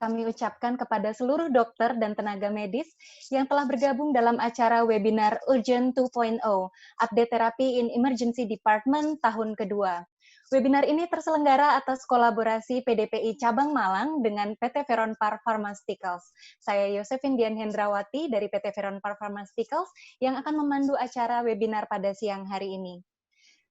kami ucapkan kepada seluruh dokter dan tenaga medis yang telah bergabung dalam acara webinar Urgent 2.0, Update Therapy in Emergency Department tahun kedua. Webinar ini terselenggara atas kolaborasi PDPI Cabang Malang dengan PT Veronpar Pharmaceuticals. Saya Yosefin Dian Hendrawati dari PT Veronpar Pharmaceuticals yang akan memandu acara webinar pada siang hari ini.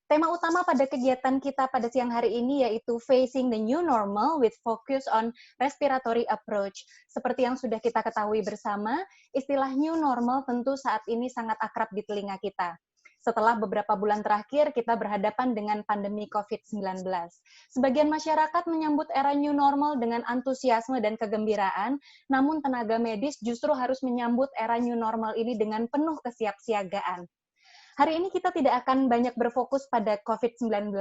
Tema utama pada kegiatan kita pada siang hari ini yaitu Facing the New Normal with Focus on Respiratory Approach. Seperti yang sudah kita ketahui bersama, istilah new normal tentu saat ini sangat akrab di telinga kita. Setelah beberapa bulan terakhir, kita berhadapan dengan pandemi COVID-19. Sebagian masyarakat menyambut era new normal dengan antusiasme dan kegembiraan, namun tenaga medis justru harus menyambut era new normal ini dengan penuh kesiapsiagaan. Hari ini kita tidak akan banyak berfokus pada COVID-19,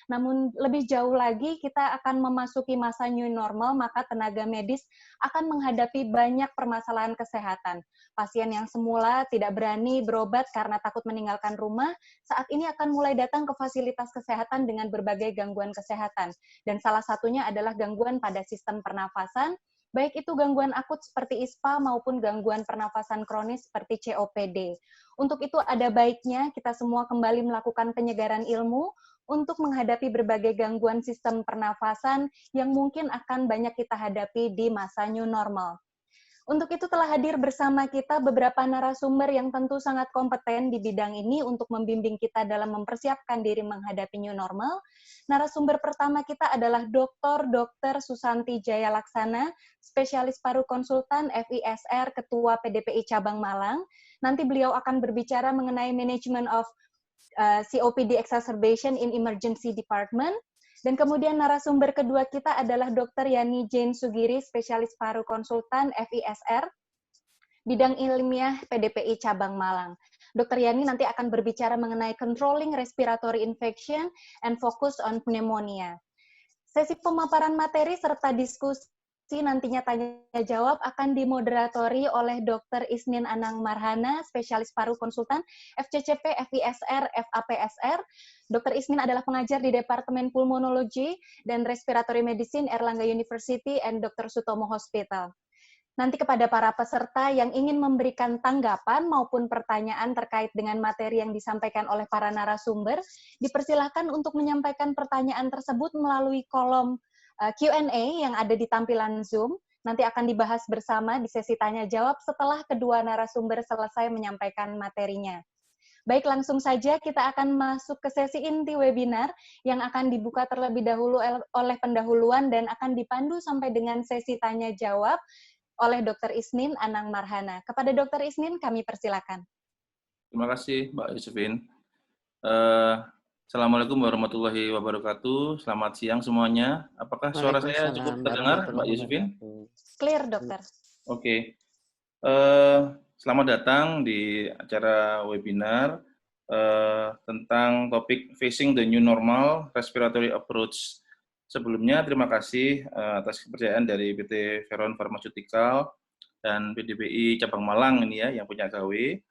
namun lebih jauh lagi kita akan memasuki masa new normal, maka tenaga medis akan menghadapi banyak permasalahan kesehatan. Pasien yang semula tidak berani berobat karena takut meninggalkan rumah, saat ini akan mulai datang ke fasilitas kesehatan dengan berbagai gangguan kesehatan. Dan salah satunya adalah gangguan pada sistem pernafasan, baik itu gangguan akut seperti ISPA maupun gangguan pernafasan kronis seperti COPD. Untuk itu ada baiknya kita semua kembali melakukan penyegaran ilmu untuk menghadapi berbagai gangguan sistem pernafasan yang mungkin akan banyak kita hadapi di masa new normal. Untuk itu telah hadir bersama kita beberapa narasumber yang tentu sangat kompeten di bidang ini untuk membimbing kita dalam mempersiapkan diri menghadapi new normal. Narasumber pertama kita adalah Dr. Susanti Jaya Laksana, spesialis paru konsultan FISR, Ketua PDPI Cabang Malang. Nanti beliau akan berbicara mengenai Management of COPD Exacerbation in Emergency Department. Dan kemudian narasumber kedua kita adalah Dr. Yani Jane Sugiri, spesialis paru konsultan FISR, bidang ilmiah PDPI Cabang Malang. Dr. Yani nanti akan berbicara mengenai controlling respiratory infection and focus on pneumonia. Sesi pemaparan materi serta diskusi nantinya tanya jawab akan dimoderatori oleh Dr. Isnin Anang Marhana, spesialis paru konsultan FCCP, FISR, FAPSR. Dr. Isnin adalah pengajar di Departemen Pulmonologi dan Respiratory Medicine Erlangga University and Dr. Sutomo Hospital. Nanti kepada para peserta yang ingin memberikan tanggapan maupun pertanyaan terkait dengan materi yang disampaikan oleh para narasumber, dipersilahkan untuk menyampaikan pertanyaan tersebut melalui kolom Q&A yang ada di tampilan Zoom. Nanti akan dibahas bersama di sesi tanya-jawab setelah kedua narasumber selesai menyampaikan materinya. Baik, langsung saja kita akan masuk ke sesi inti webinar yang akan dibuka terlebih dahulu oleh pendahuluan dan akan dipandu sampai dengan sesi tanya-jawab oleh Dr. Isnin Anang Marhana. Kepada Dr. Isnin, kami persilakan. Terima kasih, Mbak Yosefin. Assalamualaikum warahmatullahi wabarakatuh. Selamat siang semuanya. Apakah suara saya cukup terdengar, Mbak Yosefin? Clear, dokter. Oke. Selamat datang di acara webinar tentang topik Facing the New Normal Respiratory Approach. Sebelumnya, terima kasih atas kepercayaan dari PT Veron Pharmaceutical dan PDPI Cabang Malang ini ya, yang punya KW.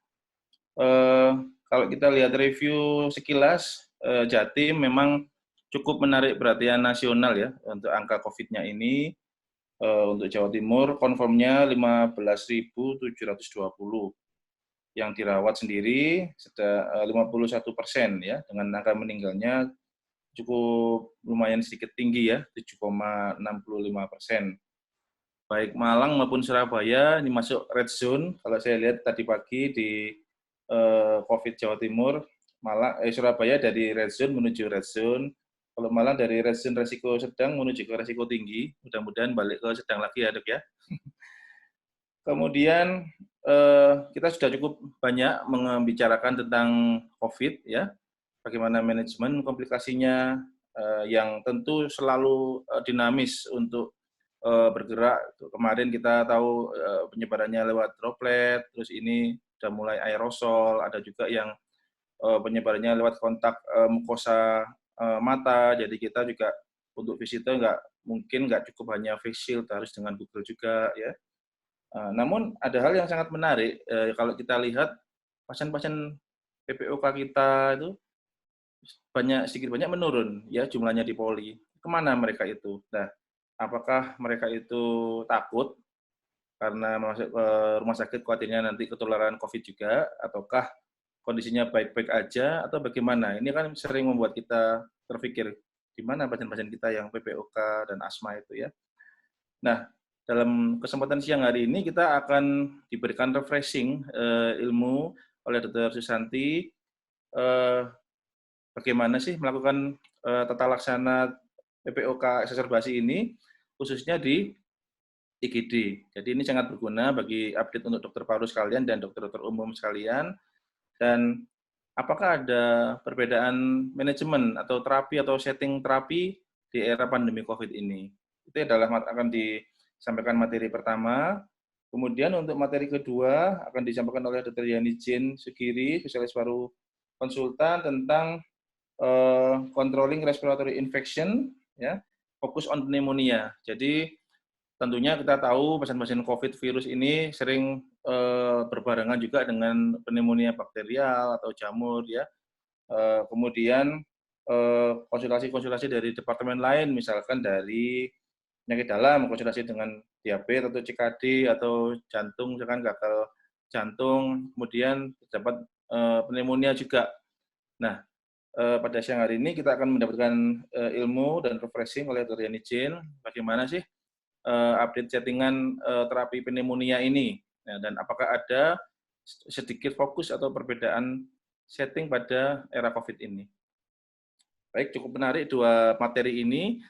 Kalau kita lihat review sekilas, Jatim memang cukup menarik perhatian nasional ya untuk angka COVID-nya ini. Untuk Jawa Timur, konfirmnya 15.720. Yang dirawat sendiri sudah 51% ya, dengan angka meninggalnya cukup lumayan sedikit tinggi ya, 7,65%. Baik Malang maupun Surabaya ini masuk red zone. Kalau saya lihat tadi pagi di COVID Jawa Timur, Surabaya dari red zone menuju red zone. Kalau Malang dari red zone resiko sedang menuju ke resiko tinggi. Mudah-mudahan balik ke sedang lagi ya dok ya. Kemudian kita sudah cukup banyak membicarakan tentang COVID ya, bagaimana manajemen komplikasinya yang tentu selalu dinamis untuk bergerak. Kemarin kita tahu penyebarannya lewat droplet, terus ini sudah mulai aerosol, ada juga yang penyebarannya lewat kontak mukosa mata, jadi kita juga untuk visitor nggak cukup hanya face shield, harus dengan Google juga ya. Namun ada hal yang sangat menarik kalau kita lihat pasien-pasien PPOK kita itu sedikit banyak menurun ya jumlahnya di poli. Kemana mereka itu? Nah, apakah mereka itu takut karena masuk ke rumah sakit khawatirnya nanti ketularan COVID juga, ataukah kondisinya baik-baik aja, atau bagaimana? Ini kan sering membuat kita terpikir, di mana pasien-pasien kita yang PPOK dan asma itu ya. Nah, dalam kesempatan siang hari ini kita akan diberikan refreshing ilmu oleh Dr. Susanti, eh, bagaimana sih melakukan tata laksana PPOK exacerbasi ini, khususnya di IGD. Jadi ini sangat berguna bagi update untuk dokter paru sekalian dan dokter-dokter umum sekalian. Dan apakah ada perbedaan manajemen atau terapi atau setting terapi di era pandemi COVID ini? Itu adalah akan disampaikan materi pertama. Kemudian untuk materi kedua akan disampaikan oleh Dr. Yani Jin Sugiri, spesialis paru konsultan tentang controlling respiratory infection, ya, fokus on pneumonia. Jadi tentunya kita tahu pasien-pasien COVID virus ini sering berbarengan juga dengan pneumonia bakterial atau jamur, ya. Kemudian konsultasi-konsultasi dari departemen lain, misalkan dari penyakit dalam, konsultasi dengan diabetes atau CKD atau jantung, misalkan gagal jantung, kemudian terdapat pneumonia juga. Nah, pada siang hari ini kita akan mendapatkan ilmu dan refreshing oleh Dr. Yani Jin, bagaimana sih update settingan terapi pneumonia ini, ya, dan apakah ada sedikit fokus atau perbedaan setting pada era COVID ini. Baik, cukup menarik dua materi ini.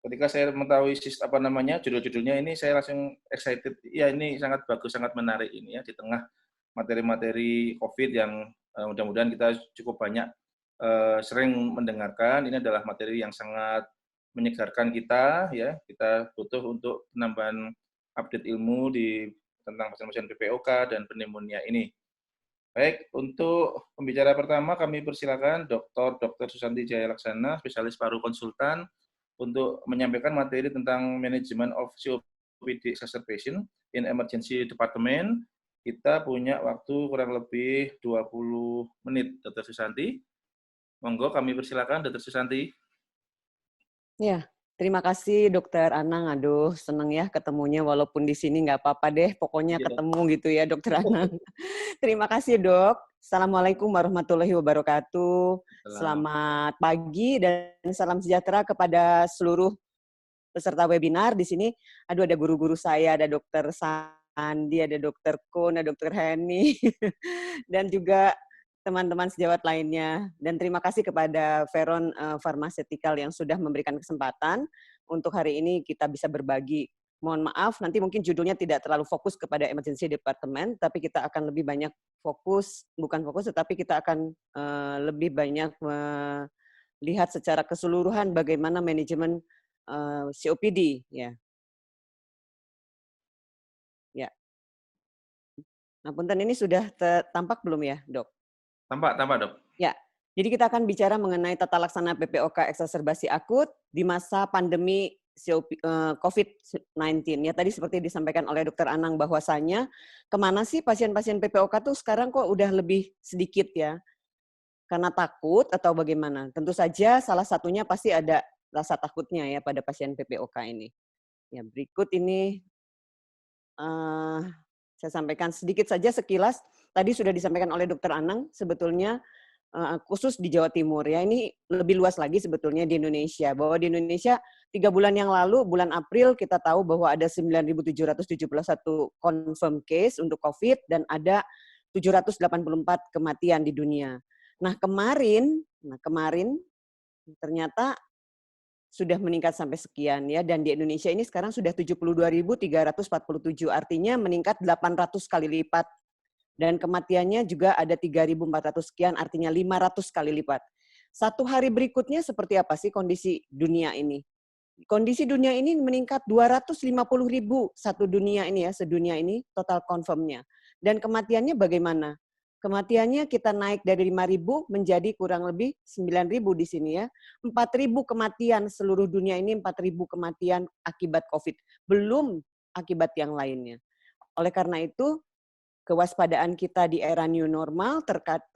Ketika saya mengetahui judul-judulnya ini, saya langsung excited. Ya, ini sangat bagus, sangat menarik ini ya, di tengah materi-materi COVID yang mudah-mudahan kita cukup banyak sering mendengarkan. Ini adalah materi yang sangat menyegarkan kita, ya. Kita butuh untuk penambahan update ilmu tentang pasien-pasien PPOK dan pneumonia ini. Baik, untuk pembicara pertama kami persilakan Dr. Susanti Jaya Laksana, spesialis paru konsultan, untuk menyampaikan materi tentang Management of COPD Exacerbation in Emergency Department. Kita punya waktu kurang lebih 20 menit, Dr. Susanti. Monggo kami persilakan, Dr. Susanti. Ya, terima kasih Dokter Anang. Aduh, seneng ya ketemunya walaupun di sini nggak apa-apa deh. Pokoknya ketemu gitu ya Dokter Anang. Terima kasih Dok. Assalamualaikum warahmatullahi wabarakatuh. Selamat pagi dan salam sejahtera kepada seluruh peserta webinar di sini. Aduh, ada guru-guru saya, ada Dokter Sandi, ada Dokter Kun, ada Dokter Heni, dan juga teman-teman sejawat lainnya. Dan terima kasih kepada Veron Pharmaceutical yang sudah memberikan kesempatan untuk hari ini kita bisa berbagi. Mohon maaf, nanti mungkin judulnya tidak terlalu fokus kepada emergency department, tapi kita akan lebih banyak fokus, bukan fokus, tetapi kita akan lebih banyak melihat secara keseluruhan bagaimana manajemen COPD. Ya. Ya. Nah, punten ini sudah tampak belum ya, Dok? Tampak, Dok. Ya, jadi kita akan bicara mengenai tata laksana PPOK exacerbasi akut di masa pandemi COVID-19. Ya, tadi seperti disampaikan oleh Dokter Anang bahwasanya kemana sih pasien-pasien PPOK tuh sekarang kok udah lebih sedikit ya? Karena takut atau bagaimana? Tentu saja salah satunya pasti ada rasa takutnya ya pada pasien PPOK ini. Ya, berikut ini saya sampaikan sedikit saja sekilas. Tadi sudah disampaikan oleh Dokter Anang, sebetulnya khusus di Jawa Timur. Ya, ini lebih luas lagi sebetulnya di Indonesia. Bahwa di Indonesia 3 bulan yang lalu, bulan April, kita tahu bahwa ada 9.771 confirm case untuk COVID dan ada 784 kematian di dunia. Nah kemarin ternyata sudah meningkat sampai sekian ya, dan di Indonesia ini sekarang sudah 72.347, artinya meningkat 800 kali lipat. Dan kematiannya juga ada 3.400 sekian, artinya 500 kali lipat. Satu hari berikutnya seperti apa sih kondisi dunia ini? Kondisi dunia ini meningkat 250.000 satu dunia ini ya, sedunia ini total confirm-nya. Dan kematiannya bagaimana? Kematiannya kita naik dari 5.000 menjadi kurang lebih 9.000 di sini ya. 4.000 kematian seluruh dunia ini, 4.000 kematian akibat COVID. Belum akibat yang lainnya. Oleh karena itu, kewaspadaan kita di era new normal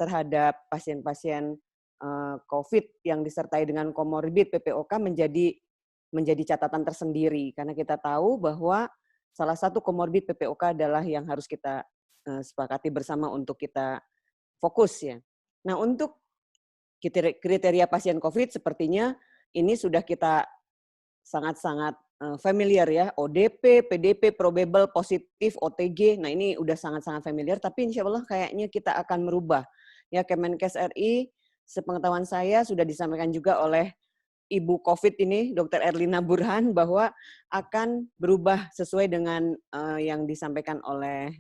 terhadap pasien-pasien COVID yang disertai dengan komorbid PPOK menjadi menjadi catatan tersendiri karena kita tahu bahwa salah satu komorbid PPOK adalah yang harus kita sepakati bersama untuk kita fokus ya. Nah, untuk kriteria pasien COVID sepertinya ini sudah kita sangat-sangat familiar ya, ODP, PDP, probable, positif, OTG. Nah, ini udah sangat-sangat familiar, tapi insya Allah kayaknya kita akan merubah. Ya, Kemenkes RI, sepengetahuan saya sudah disampaikan juga oleh Ibu COVID ini, Dr. Erlina Burhan, bahwa akan berubah sesuai dengan yang disampaikan oleh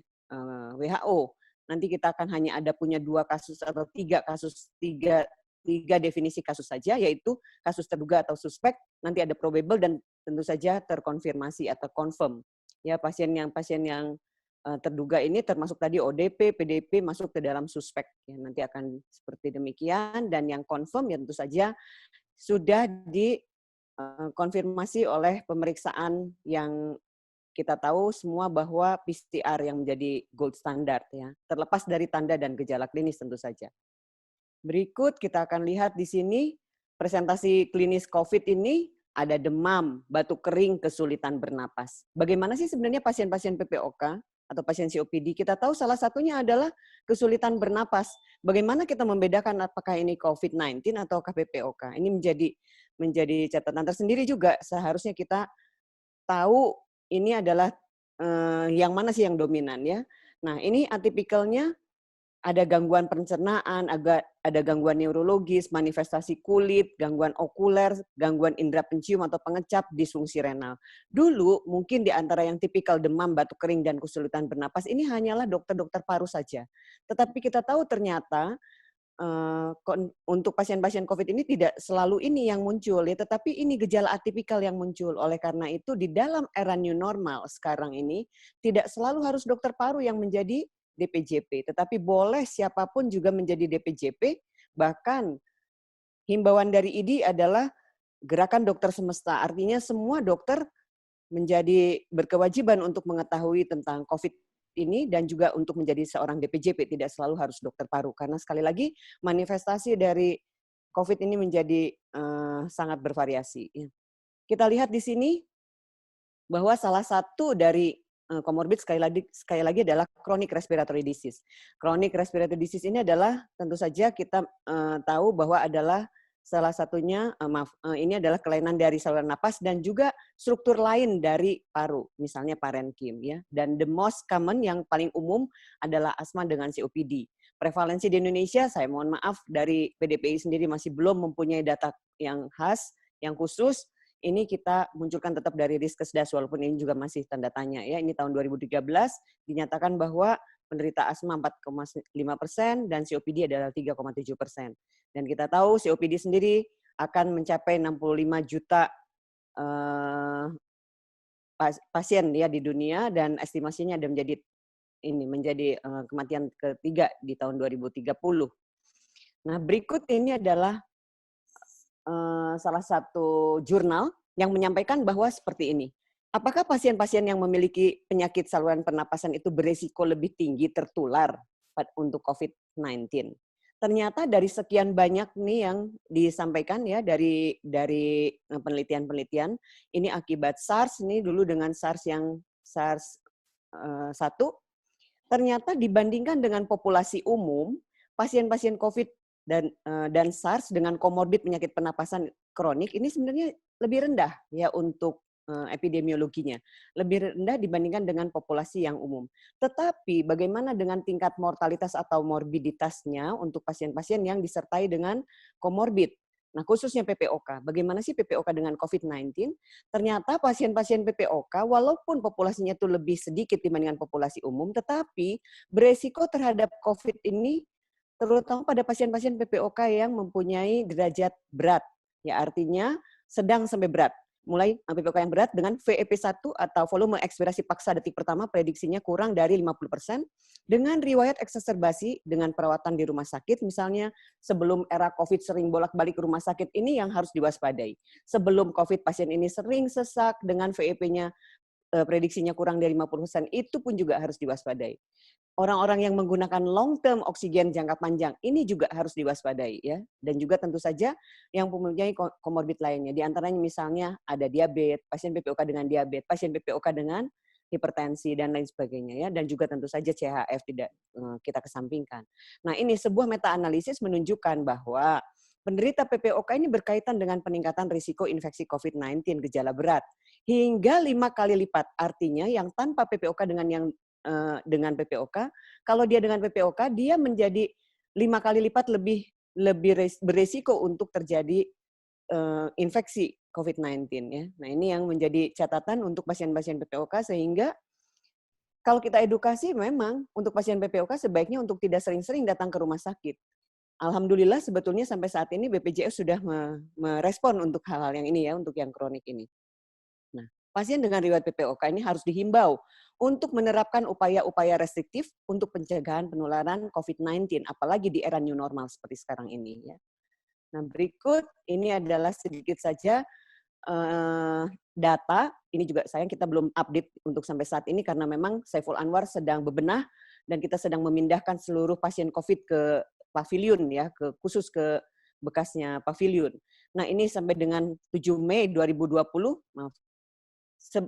WHO. Nanti kita akan hanya ada punya 2 kasus atau 3 kasus, 3 definisi kasus saja, yaitu kasus terduga atau suspek, nanti ada probable dan tentu saja terkonfirmasi atau confirm. Ya, pasien yang terduga ini termasuk tadi ODP, PDP masuk ke dalam suspek. Ya, nanti akan seperti demikian, dan yang confirm ya tentu saja sudah dikonfirmasi oleh pemeriksaan yang kita tahu semua bahwa PCR yang menjadi gold standard ya, terlepas dari tanda dan gejala klinis tentu saja. Berikut kita akan lihat di sini presentasi klinis COVID ini ada demam, batuk kering, kesulitan bernapas. Bagaimana sih sebenarnya pasien-pasien PPOK atau pasien COPD? Kita tahu salah satunya adalah kesulitan bernapas. Bagaimana kita membedakan apakah ini COVID-19 atau PPOK? Ini menjadi catatan tersendiri juga. Seharusnya kita tahu ini adalah yang mana sih yang dominan ya. Nah, ini atipikalnya ada gangguan pencernaan, ada gangguan neurologis, manifestasi kulit, gangguan okuler, gangguan indera pencium atau pengecap, disfungsi renal. Dulu mungkin di antara yang tipikal demam, batuk kering, dan kesulitan bernapas ini hanyalah dokter-dokter paru saja. Tetapi kita tahu ternyata untuk pasien-pasien COVID ini tidak selalu ini yang muncul, ya, tetapi ini gejala atipikal yang muncul. Oleh karena itu, di dalam era new normal sekarang ini, tidak selalu harus dokter paru yang menjadi DPJP, tetapi boleh siapapun juga menjadi DPJP, bahkan himbauan dari IDI adalah gerakan dokter semesta, artinya semua dokter menjadi berkewajiban untuk mengetahui tentang COVID ini dan juga untuk menjadi seorang DPJP, tidak selalu harus dokter paru. Karena sekali lagi manifestasi dari COVID ini menjadi sangat bervariasi. Kita lihat di sini bahwa salah satu dari komorbid sekali lagi adalah chronic respiratory disease. Chronic respiratory disease ini adalah tentu saja kita tahu bahwa adalah salah satunya, ini adalah kelainan dari saluran napas dan juga struktur lain dari paru, misalnya parenkim ya. Dan the most common yang paling umum adalah asma dengan COPD. Prevalensi di Indonesia, saya mohon maaf dari PDPI sendiri masih belum mempunyai data yang khas, yang khusus. Ini kita munculkan tetap dari Riskesdas walaupun ini juga masih tanda tanya ya. Ini tahun 2013 dinyatakan bahwa penderita asma 4,5% dan COPD adalah 3,7%. Dan kita tahu COPD sendiri akan mencapai 65 juta pasien ya di dunia dan estimasinya ada menjadi kematian ketiga di tahun 2030. Nah, berikut ini adalah salah satu jurnal yang menyampaikan bahwa seperti ini. Apakah pasien-pasien yang memiliki penyakit saluran pernapasan itu beresiko lebih tinggi tertular untuk COVID-19? Ternyata dari sekian banyak nih yang disampaikan ya dari penelitian-penelitian, ini akibat SARS, ini dulu dengan SARS yang SARS 1, ternyata dibandingkan dengan populasi umum, pasien-pasien COVID dan SARS dengan komorbid penyakit pernapasan kronik ini sebenarnya lebih rendah ya untuk epidemiologinya, lebih rendah dibandingkan dengan populasi yang umum. Tetapi bagaimana dengan tingkat mortalitas atau morbiditasnya untuk pasien-pasien yang disertai dengan komorbid? Nah, khususnya PPOK. Bagaimana sih PPOK dengan COVID-19? Ternyata pasien-pasien PPOK walaupun populasinya itu lebih sedikit dibandingkan populasi umum, tetapi beresiko terhadap COVID ini terutama pada pasien-pasien PPOK yang mempunyai derajat berat. Ya, artinya sedang sampai berat. Mulai PPOK yang berat dengan VEP1 atau volume ekspirasi paksa detik pertama prediksinya kurang dari 50%, dengan riwayat eksaserbasi dengan perawatan di rumah sakit, misalnya sebelum era COVID sering bolak-balik ke rumah sakit, ini yang harus diwaspadai. Sebelum COVID pasien ini sering sesak dengan VEP-nya prediksinya kurang dari 50%, itu pun juga harus diwaspadai. Orang-orang yang menggunakan long term oksigen jangka panjang ini juga harus diwaspadai ya, dan juga tentu saja yang mempunyai komorbid lainnya. Di antaranya misalnya ada diabetes, pasien PPOK dengan diabetes, pasien PPOK dengan hipertensi dan lain sebagainya ya, dan juga tentu saja CHF tidak kita kesampingkan. Nah, ini sebuah meta analisis menunjukkan bahwa penderita PPOK ini berkaitan dengan peningkatan risiko infeksi COVID-19 gejala berat hingga 5 kali lipat. Artinya yang tanpa PPOK dengan PPOK, kalau dia dengan PPOK, dia menjadi 5 kali lipat lebih beresiko untuk terjadi infeksi COVID-19 ya. Nah, ini yang menjadi catatan untuk pasien-pasien PPOK, sehingga kalau kita edukasi memang untuk pasien PPOK sebaiknya untuk tidak sering-sering datang ke rumah sakit. Alhamdulillah sebetulnya sampai saat ini BPJS sudah merespon untuk hal-hal yang ini ya, untuk yang kronik ini. Nah, pasien dengan riwayat PPOK ini harus dihimbau untuk menerapkan upaya-upaya restriktif untuk pencegahan penularan COVID-19, apalagi di era new normal seperti sekarang ini. Ya. Nah, berikut ini adalah sedikit saja data. Ini juga sayang kita belum update untuk sampai saat ini karena memang Saiful Anwar sedang bebenah dan kita sedang memindahkan seluruh pasien COVID ke pavilion ya, khusus ke bekasnya pavilion. Nah, ini sampai dengan 7 Mei 2020, maaf.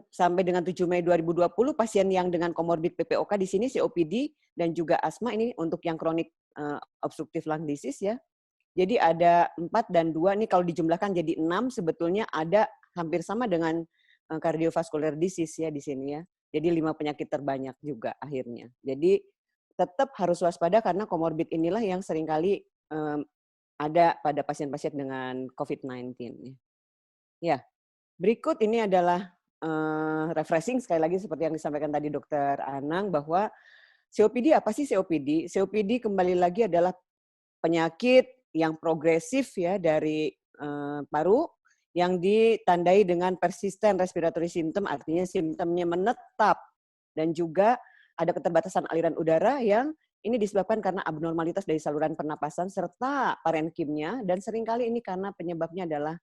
Sampai dengan 7 Mei 2020 pasien yang dengan komorbid PPOK di sini COPD dan juga asma, ini untuk yang kronik obstructive lung disease ya. Jadi ada 4 dan 2, ini kalau dijumlahkan jadi 6, sebetulnya ada hampir sama dengan cardiovascular disease ya di sini ya. Jadi 5 penyakit terbanyak juga akhirnya. Jadi tetap harus waspada karena komorbid inilah yang seringkali ada pada pasien-pasien dengan COVID-19. Ya, berikut ini adalah refreshing sekali lagi seperti yang disampaikan tadi Dokter Anang, bahwa COPD apa sih COPD? COPD kembali lagi adalah penyakit yang progresif ya dari paru yang ditandai dengan persisten respiratory symptom, artinya simptomnya menetap, dan juga ada keterbatasan aliran udara yang ini disebabkan karena abnormalitas dari saluran pernapasan serta parenkimnya, dan seringkali ini karena penyebabnya adalah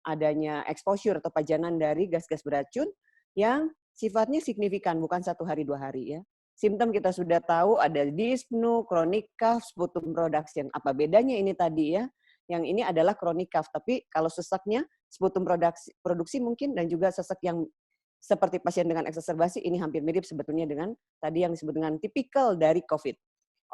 adanya exposure atau pajanan dari gas-gas beracun yang sifatnya signifikan, bukan 1 hari 2 hari ya. Simptom kita sudah tahu ada dyspnea, chronic cough, sputum production. Apa bedanya ini tadi ya? Yang ini adalah chronic cough, tapi kalau sesaknya sputum produksi mungkin, dan juga sesak yang seperti pasien dengan eksaserbasi ini hampir mirip sebetulnya dengan tadi yang disebut dengan tipikal dari COVID.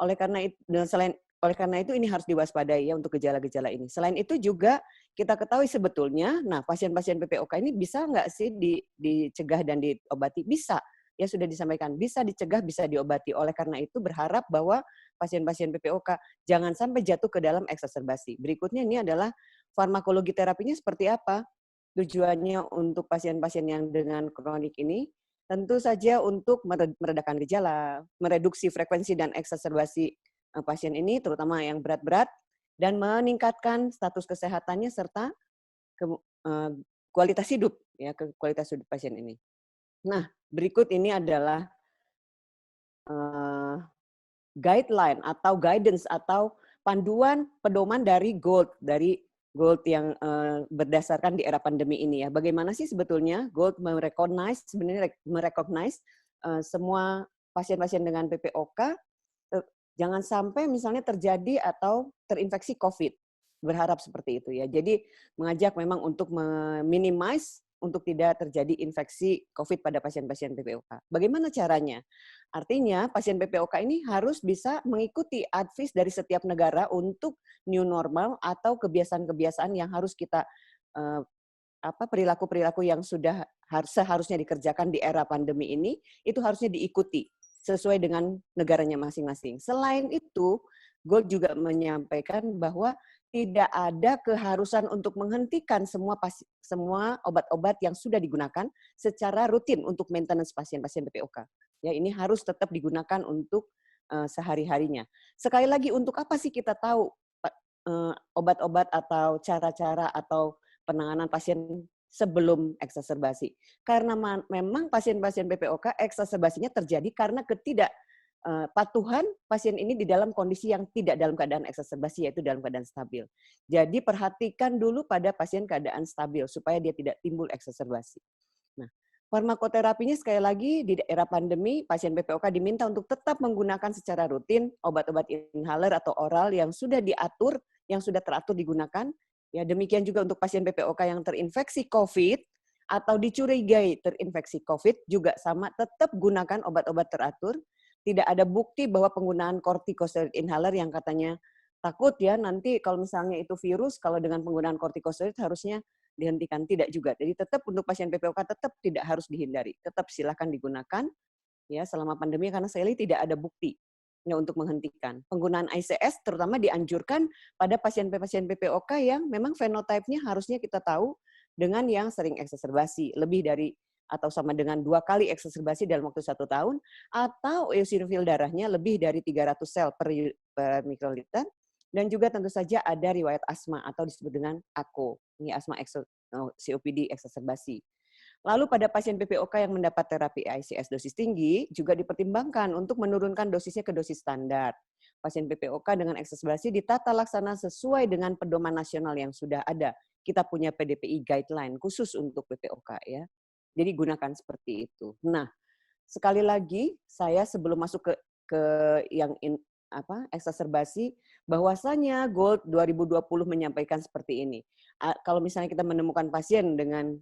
Oleh karena itu ini harus diwaspadai ya untuk gejala-gejala ini. Selain itu juga kita ketahui sebetulnya, nah pasien-pasien PPOK ini bisa nggak sih dicegah dan diobati? Bisa. Ya sudah disampaikan, bisa dicegah, bisa diobati. Oleh karena itu berharap bahwa pasien-pasien PPOK jangan sampai jatuh ke dalam eksaserbasi. Berikutnya ini adalah farmakologi terapinya seperti apa? Tujuannya untuk pasien-pasien yang dengan kronik ini tentu saja untuk meredakan gejala, mereduksi frekuensi dan eksaserbasi pasien ini, terutama yang berat-berat, dan meningkatkan status kesehatannya serta kualitas hidup ya, kualitas hidup pasien ini. Nah, berikut ini adalah guideline atau guidance atau panduan pedoman dari GOLD yang berdasarkan di era pandemi ini ya. Bagaimana sih sebetulnya GOLD merecognize semua pasien-pasien dengan PPOK jangan sampai misalnya terjadi atau terinfeksi COVID. Berharap seperti itu ya. Jadi mengajak memang untuk meminimize untuk tidak terjadi infeksi COVID pada pasien-pasien PPOK. Bagaimana caranya? Artinya pasien PPOK ini harus bisa mengikuti advice dari setiap negara untuk new normal atau kebiasaan-kebiasaan yang harus kita perilaku-perilaku yang sudah seharusnya dikerjakan di era pandemi ini, itu harusnya diikuti sesuai dengan negaranya masing-masing. Selain itu, GOLD juga menyampaikan bahwa tidak ada keharusan untuk menghentikan semua obat-obat yang sudah digunakan secara rutin untuk maintenance pasien-pasien PPOK. Ya, ini harus tetap digunakan untuk sehari-harinya. Sekali lagi, untuk apa sih kita tahu obat-obat atau cara-cara atau penanganan pasien sebelum eksaserbasi? Karena memang pasien-pasien PPOK eksaserbasinya terjadi karena patuhan pasien ini di dalam kondisi yang tidak dalam keadaan eksaserbasi, yaitu dalam keadaan stabil. Jadi perhatikan dulu pada pasien keadaan stabil supaya dia tidak timbul eksaserbasi. Nah, Farmakoterapinya sekali lagi di era pandemi, pasien PPOK diminta untuk tetap menggunakan secara rutin obat-obat inhaler atau oral yang sudah diatur, yang sudah teratur digunakan. Ya, demikian juga untuk pasien PPOK yang terinfeksi COVID atau dicurigai terinfeksi COVID juga sama, tetap gunakan obat-obat teratur. Tidak ada bukti bahwa penggunaan kortikosteroid inhaler yang katanya takut ya nanti kalau misalnya itu virus, kalau dengan penggunaan kortikosteroid harusnya dihentikan, tidak juga. Jadi tetap untuk pasien PPOK tetap tidak harus dihindari, tetap silakan digunakan ya selama pandemi karena sekali tidak ada bukti ya untuk menghentikan. Penggunaan ICS terutama dianjurkan pada pasien-pasien PPOK yang memang fenotipenya harusnya kita tahu dengan yang sering eksaserbasi, lebih dari atau sama dengan 2 kali eksaserbasi dalam waktu 1 tahun, atau eosinofil darahnya lebih dari 300 sel per mikroliter, dan juga tentu saja ada riwayat asma atau disebut dengan AKO, ini asma COPD eksaserbasi. Lalu pada pasien PPOK yang mendapat terapi ICS dosis tinggi juga dipertimbangkan untuk menurunkan dosisnya ke dosis standar. Pasien PPOK dengan eksaserbasi ditata laksana sesuai dengan pedoman nasional yang sudah ada. Kita punya PDPI guideline khusus untuk PPOK ya. Jadi gunakan seperti itu. Nah, sekali lagi saya sebelum masuk ke yang eksaserbasi, bahwasanya GOLD 2020 menyampaikan seperti ini. Kalau misalnya kita menemukan pasien dengan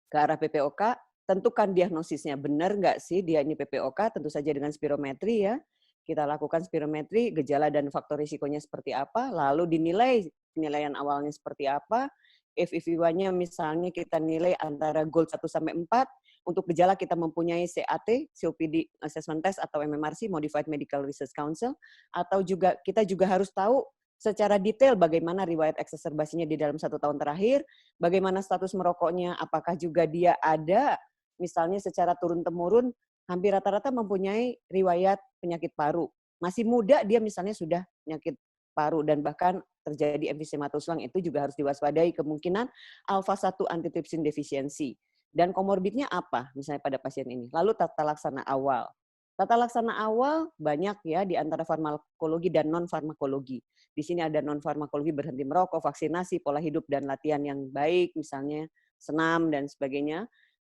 ke arah PPOK, tentukan diagnosisnya. Benar nggak sih dia ini PPOK? Tentu saja dengan spirometri ya. Kita lakukan spirometri, gejala dan faktor risikonya seperti apa, lalu dinilai penilaian awalnya seperti apa. FEV1-nya misalnya kita nilai antara GOLD 1 sampai 4. Untuk gejala kita mempunyai CAT, COPD Assessment Test atau MMRC, Modified Medical Research Council, atau juga kita juga harus tahu secara detail bagaimana riwayat eksaserbasinya di dalam 1 tahun terakhir, bagaimana status merokoknya, apakah juga dia ada misalnya secara turun-temurun hampir rata-rata mempunyai riwayat penyakit paru. Masih muda dia misalnya sudah penyakit paru dan bahkan terjadi emfisema tulang, itu juga harus diwaspadai kemungkinan alfa-1 antitrypsin defisiensi. Dan komorbidnya apa misalnya pada pasien ini. Lalu tata laksana awal. Tata laksana awal banyak ya di antara farmakologi dan non-farmakologi. Di sini ada non-farmakologi berhenti merokok, vaksinasi, pola hidup dan latihan yang baik, misalnya senam dan sebagainya.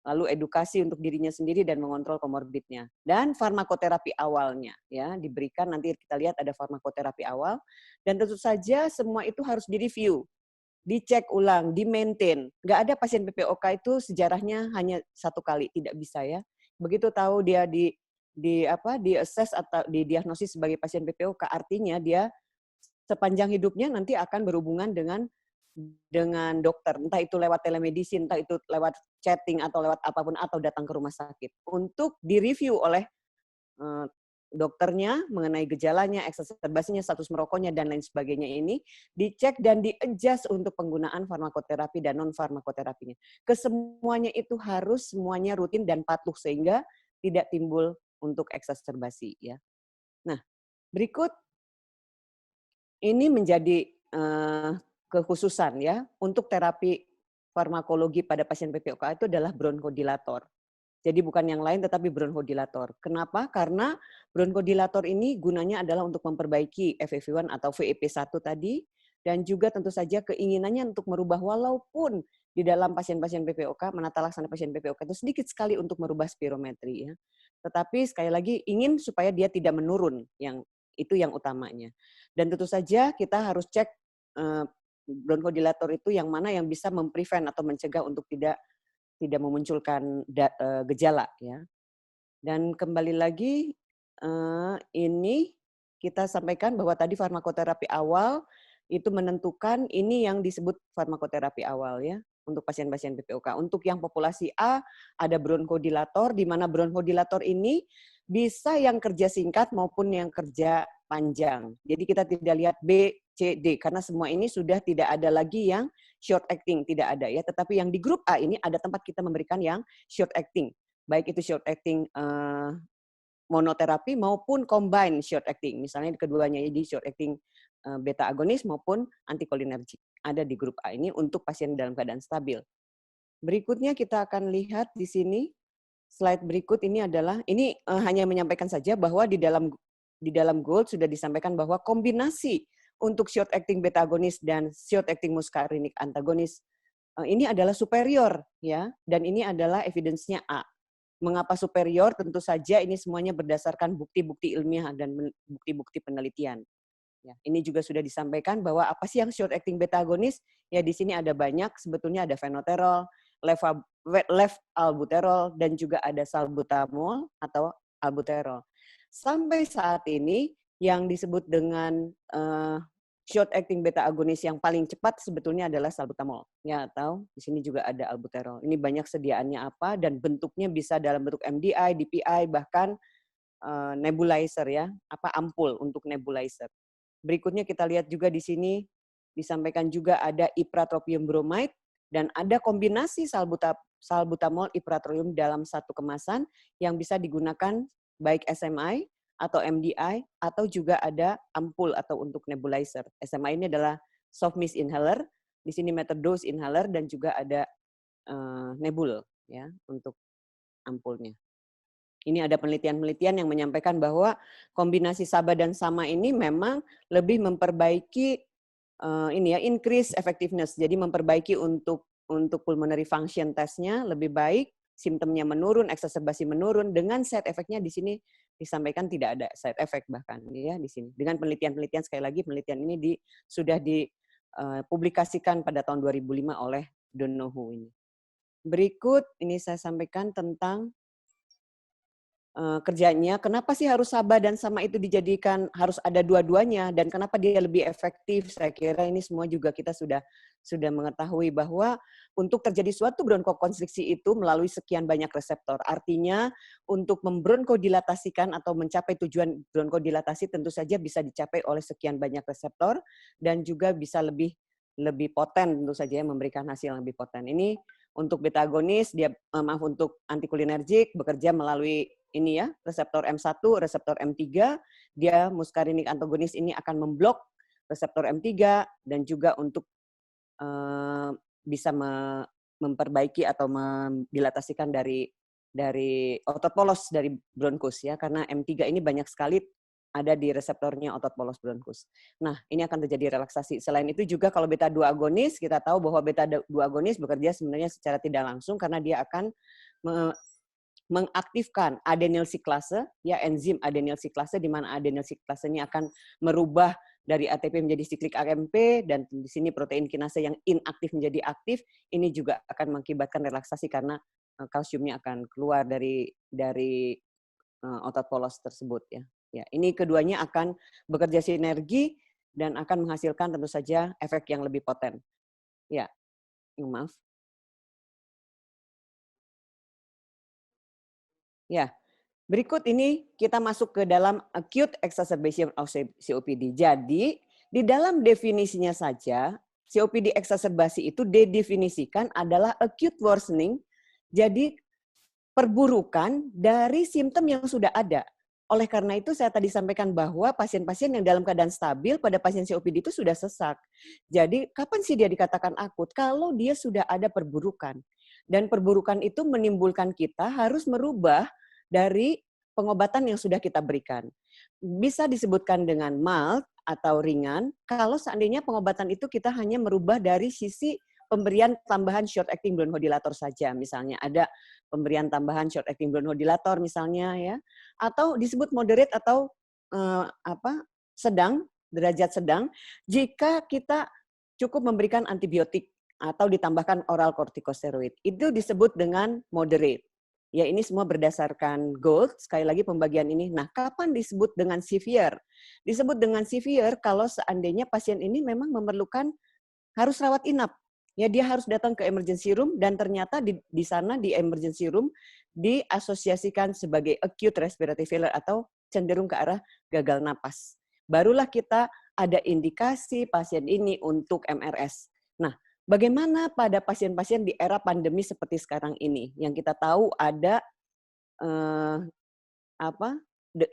Lalu edukasi untuk dirinya sendiri dan mengontrol komorbidnya. Dan farmakoterapi awalnya ya diberikan, nanti kita lihat ada farmakoterapi awal. Dan tentu saja semua itu harus direview, dicek ulang, di-maintain. Nggak ada pasien PPOK itu sejarahnya hanya 1 kali, tidak bisa ya. Begitu tahu dia di-assess atau didiagnosis sebagai pasien PPOK, artinya dia sepanjang hidupnya nanti akan berhubungan dengan dokter, entah itu lewat telemedicine, entah itu lewat chatting atau lewat apapun, atau datang ke rumah sakit untuk direview oleh dokternya mengenai gejalanya, eksaserbasinya, status merokoknya, dan lain sebagainya ini, dicek dan di-adjust untuk penggunaan farmakoterapi dan non-farmakoterapinya. Kesemuanya itu harus semuanya rutin dan patuh sehingga tidak timbul untuk eksaserbasi. Ya. Nah, berikut ini menjadi kekhususan ya untuk terapi farmakologi pada pasien PPOK itu adalah bronchodilator. Jadi bukan yang lain tetapi bronchodilator. Kenapa? Karena bronchodilator ini gunanya adalah untuk memperbaiki FEV1 atau VEP1 tadi, dan juga tentu saja keinginannya untuk merubah, walaupun di dalam pasien-pasien PPOK, menata laksana pasien PPOK itu sedikit sekali untuk merubah spirometri ya. Tetapi sekali lagi ingin supaya dia tidak menurun, yang itu yang utamanya. Dan tentu saja kita harus cek bronchodilator itu yang mana yang bisa memprevent atau mencegah untuk tidak memunculkan gejala ya. Dan kembali lagi ini kita sampaikan bahwa tadi farmakoterapi awal itu menentukan ini yang disebut farmakoterapi awal ya untuk pasien-pasien PPOK. Untuk yang populasi A ada bronchodilator, di mana bronchodilator ini bisa yang kerja singkat maupun yang kerja panjang. Jadi kita tidak lihat B, C, D karena semua ini sudah tidak ada lagi yang short acting, tidak ada ya. Tetapi yang di grup A ini ada tempat kita memberikan yang short acting. Baik itu short acting monoterapi maupun combine short acting. Misalnya keduanya di short acting beta agonis maupun antikolinergik. Ada di grup A ini untuk pasien dalam keadaan stabil. Berikutnya kita akan lihat di sini. Slide berikut ini adalah, ini hanya menyampaikan saja bahwa di dalam GOLD sudah disampaikan bahwa kombinasi untuk short acting beta agonis dan short acting muscarinic antagonis ini adalah superior ya, dan ini adalah evidence-nya A. Mengapa superior? Tentu saja ini semuanya berdasarkan bukti-bukti ilmiah dan bukti-bukti penelitian. Ya, ini juga sudah disampaikan bahwa apa sih yang short acting beta agonis? Ya di sini ada banyak, sebetulnya ada fenoterol, levalbuterol, dan juga ada salbutamol atau albuterol. Sampai saat ini yang disebut dengan short acting beta agonis yang paling cepat sebetulnya adalah salbutamol. Ya, atau di sini juga ada albuterol. Ini banyak sediaannya apa dan bentuknya bisa dalam bentuk MDI, DPI, bahkan nebulizer ya, apa ampul untuk nebulizer. Berikutnya kita lihat juga di sini disampaikan juga ada ipratropium bromide dan ada kombinasi salbutamol ipratropium dalam satu kemasan yang bisa digunakan baik SMI atau MDI atau juga ada ampul atau untuk nebulizer. SMI ini adalah soft mist inhaler, di sini metered dose inhaler dan juga ada nebul ya untuk ampulnya. Ini ada penelitian-penelitian yang menyampaikan bahwa kombinasi SABA dan SAMA ini memang lebih memperbaiki increase effectiveness. Jadi memperbaiki untuk pulmonary function testnya lebih baik, simptomnya menurun, eksaserbasi menurun. Dengan side effect-nya di sini disampaikan tidak ada side effect bahkan ya di sini. Dengan penelitian-penelitian sekali lagi penelitian ini sudah dipublikasikan pada tahun 2005 oleh Donohue ini. Berikut ini saya sampaikan tentang kerjanya, kenapa sih harus SABA dan SAMA itu dijadikan harus ada dua-duanya dan kenapa dia lebih efektif? Saya kira ini semua juga kita sudah mengetahui bahwa untuk terjadi suatu bronkokonstriksi itu melalui sekian banyak reseptor. Artinya untuk membronkodilatasikan atau mencapai tujuan bronkodilatasi tentu saja bisa dicapai oleh sekian banyak reseptor dan juga bisa lebih poten tentu saja memberikan hasil yang lebih poten. Ini untuk beta agonis dia untuk antikolinergik bekerja melalui ini ya, reseptor M1, reseptor M3, dia muscarinic antagonis ini akan memblok reseptor M3 dan juga untuk bisa memperbaiki atau mendilatasikan dari otot polos dari bronkus ya, karena M3 ini banyak sekali ada di reseptornya otot polos bronkus. Nah, ini akan terjadi relaksasi. Selain itu juga kalau beta 2 agonis, kita tahu bahwa beta 2 agonis bekerja sebenarnya secara tidak langsung karena dia akan mengaktifkan adenyl siklase, ya enzim adenyl siklase, di mana adenyl siklase ini akan merubah dari ATP menjadi siklik AMP, dan di sini protein kinase yang inaktif menjadi aktif, ini juga akan mengakibatkan relaksasi karena kalsiumnya akan keluar dari otot polos tersebut ya. Ya, ini keduanya akan bekerja sinergi dan akan menghasilkan tentu saja efek yang lebih poten. Ya, maaf. Ya, berikut ini kita masuk ke dalam acute exacerbation of COPD. Jadi, di dalam definisinya saja, COPD exacerbasi itu didefinisikan adalah acute worsening, jadi perburukan dari simptom yang sudah ada. Oleh karena itu saya tadi sampaikan bahwa pasien-pasien yang dalam keadaan stabil pada pasien COPD itu sudah sesak. Jadi kapan sih dia dikatakan akut? Kalau dia sudah ada perburukan. Dan perburukan itu menimbulkan kita harus merubah dari pengobatan yang sudah kita berikan. Bisa disebutkan dengan mild atau ringan kalau seandainya pengobatan itu kita hanya merubah dari sisi pemberian tambahan short acting bronchodilator saja, misalnya ada pemberian tambahan short acting bronchodilator misalnya ya, atau disebut moderate atau sedang, derajat sedang jika kita cukup memberikan antibiotik atau ditambahkan oral kortikosteroid. Itu disebut dengan moderate. Ya, ini semua berdasarkan GOLD, sekali lagi pembagian ini. Nah, kapan disebut dengan severe? Disebut dengan severe kalau seandainya pasien ini memang memerlukan harus rawat inap. Ya, dia harus datang ke emergency room dan ternyata di sana di emergency room diasosiasikan sebagai acute respiratory failure atau cenderung ke arah gagal napas. Barulah kita ada indikasi pasien ini untuk MRS. Nah, bagaimana pada pasien-pasien di era pandemi seperti sekarang ini, yang kita tahu ada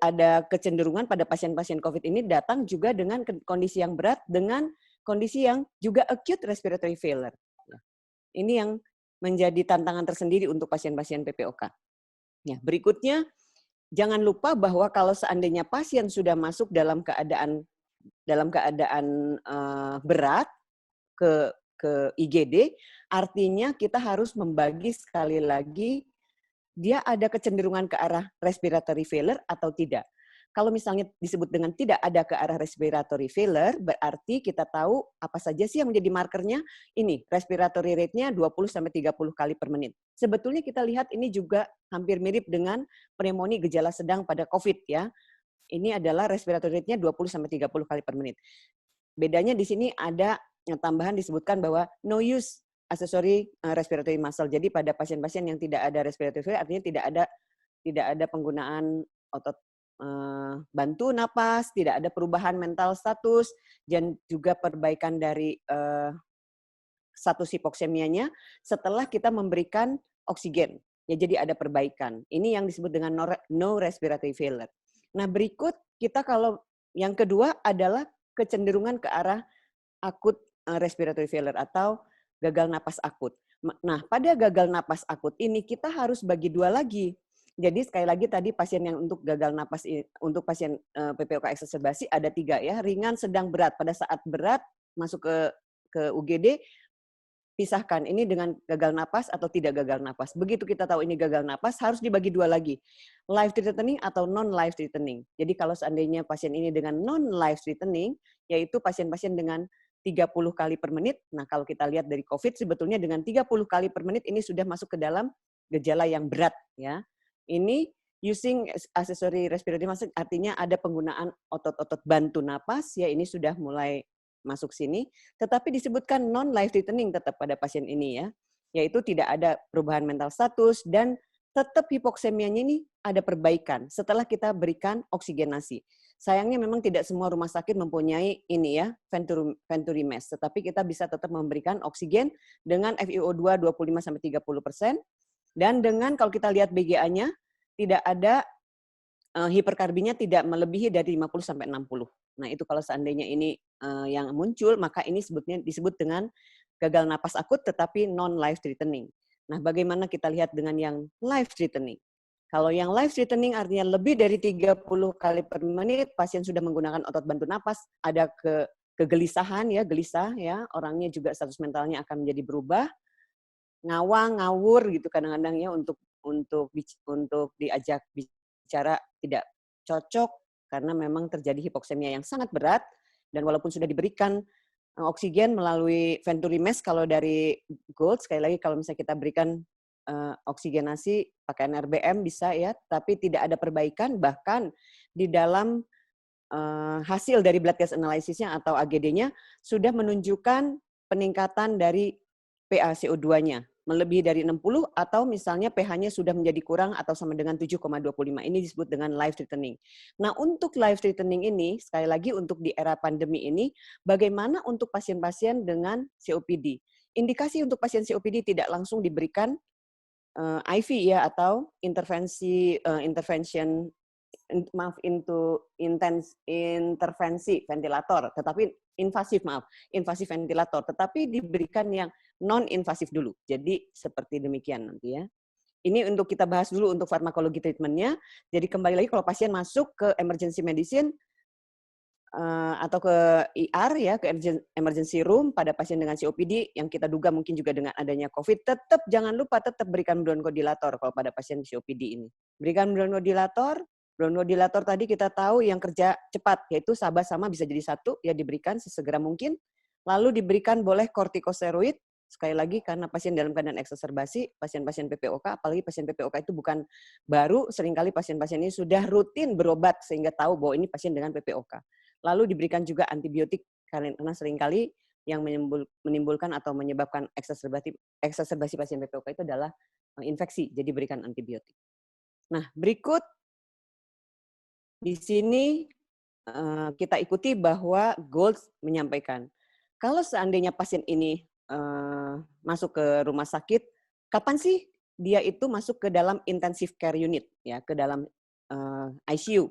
ada kecenderungan pada pasien-pasien COVID ini datang juga dengan kondisi yang berat, dengan kondisi yang juga acute respiratory failure. Ini yang menjadi tantangan tersendiri untuk pasien-pasien PPOK. Ya, berikutnya, jangan lupa bahwa kalau seandainya pasien sudah masuk dalam keadaan berat ke IGD, Artinya kita harus membagi sekali lagi, dia ada kecenderungan ke arah respiratory failure atau tidak. Kalau misalnya disebut dengan tidak ada ke arah respiratory failure, berarti kita tahu apa saja sih yang menjadi markernya. Ini, respiratory rate-nya 20-30 kali per menit. Sebetulnya kita lihat ini juga hampir mirip dengan pneumonia gejala sedang pada COVID ya. Ini adalah respiratory rate-nya 20-30 kali per menit. Bedanya di sini ada yang tambahan disebutkan bahwa no use accessory respiratory muscle. Jadi pada pasien-pasien yang tidak ada respiratory failure artinya tidak ada penggunaan otot bantu napas, tidak ada perubahan mental status, dan juga perbaikan dari status hipoksemianya setelah kita memberikan oksigen. Ya, jadi ada perbaikan. Ini yang disebut dengan no respiratory failure. Nah, berikut kita kalau yang kedua adalah kecenderungan ke arah akut respiratory failure atau gagal napas akut. Nah, pada gagal napas akut ini kita harus bagi dua lagi. Jadi sekali lagi tadi pasien yang untuk gagal napas, untuk pasien PPOK eksaserbasi ada 3 ya, ringan, sedang, berat. Pada saat berat masuk ke UGD, pisahkan ini dengan gagal napas atau tidak gagal napas. Begitu kita tahu ini gagal napas, harus dibagi dua lagi, life threatening atau non-life threatening. Jadi kalau seandainya pasien ini dengan non-life threatening, yaitu pasien-pasien dengan 30 kali per menit. Nah, kalau kita lihat dari COVID sebetulnya dengan 30 kali per menit ini sudah masuk ke dalam gejala yang berat ya. Ini using accessory respiratory muscle artinya ada penggunaan otot-otot bantu napas ya, ini sudah mulai masuk sini, tetapi disebutkan non-life threatening tetap pada pasien ini ya, yaitu tidak ada perubahan mental status dan tetap hipoksemianya ini ada perbaikan setelah kita berikan oksigenasi. Sayangnya memang tidak semua rumah sakit mempunyai ini ya, Venturi mesh, tetapi kita bisa tetap memberikan oksigen dengan FiO2 25-30%, dan dengan kalau kita lihat BGA-nya, tidak ada hiperkarbinya tidak melebihi dari 50-60. Nah, itu kalau seandainya ini yang muncul, maka ini disebut dengan gagal napas akut tetapi non-life threatening. Nah, bagaimana kita lihat dengan yang life threatening? Kalau yang life threatening artinya lebih dari 30 kali per menit, pasien sudah menggunakan otot bantu napas, ada kegelisahan ya, gelisah ya, orangnya juga status mentalnya akan menjadi berubah, ngawang, ngawur gitu kadang-kadang ya, untuk diajak bicara tidak cocok karena memang terjadi hipoksemia yang sangat berat, dan walaupun sudah diberikan oksigen melalui Venturi mesh kalau dari Gold, sekali lagi kalau misalnya kita berikan oksigenasi pakai NRBM bisa ya, tapi tidak ada perbaikan, bahkan di dalam hasil dari blood gas analysis-nya atau AGD-nya sudah menunjukkan peningkatan dari PaCO2-nya melebihi dari 60 atau misalnya pH-nya sudah menjadi kurang atau sama dengan 7,25. Ini disebut dengan life threatening. Nah, untuk life threatening ini, sekali lagi untuk di era pandemi ini, bagaimana untuk pasien-pasien dengan COPD? Indikasi untuk pasien COPD tidak langsung diberikan IV ya, atau intervensi ventilator, tetapi invasif ventilator, tetapi diberikan yang non-invasif dulu. Jadi seperti demikian nanti ya. Ini untuk kita bahas dulu untuk farmakologi treatment-nya. Jadi kembali lagi kalau pasien masuk ke emergency medicine atau ke ER ya, ke emergency room pada pasien dengan COPD yang kita duga mungkin juga dengan adanya COVID, tetap jangan lupa tetap berikan bronchodilator kalau pada pasien COPD ini. Berikan bronchodilator. Bronchodilator tadi kita tahu yang kerja cepat, yaitu Sabah sama bisa jadi satu, ya diberikan sesegera mungkin. Lalu diberikan boleh kortikosteroid, sekali lagi karena pasien dalam keadaan eksaserbasi, pasien-pasien PPOK, apalagi pasien PPOK itu bukan baru, seringkali pasien-pasien ini sudah rutin berobat sehingga tahu bahwa ini pasien dengan PPOK. Lalu diberikan juga antibiotik, karena seringkali yang menimbulkan atau menyebabkan eksaserbasi pasien PPOK itu adalah infeksi, jadi berikan antibiotik. Nah, berikut di sini kita ikuti bahwa Gold menyampaikan, kalau seandainya pasien ini masuk ke rumah sakit, kapan sih dia itu masuk ke dalam intensive care unit, ya, ke dalam ICU?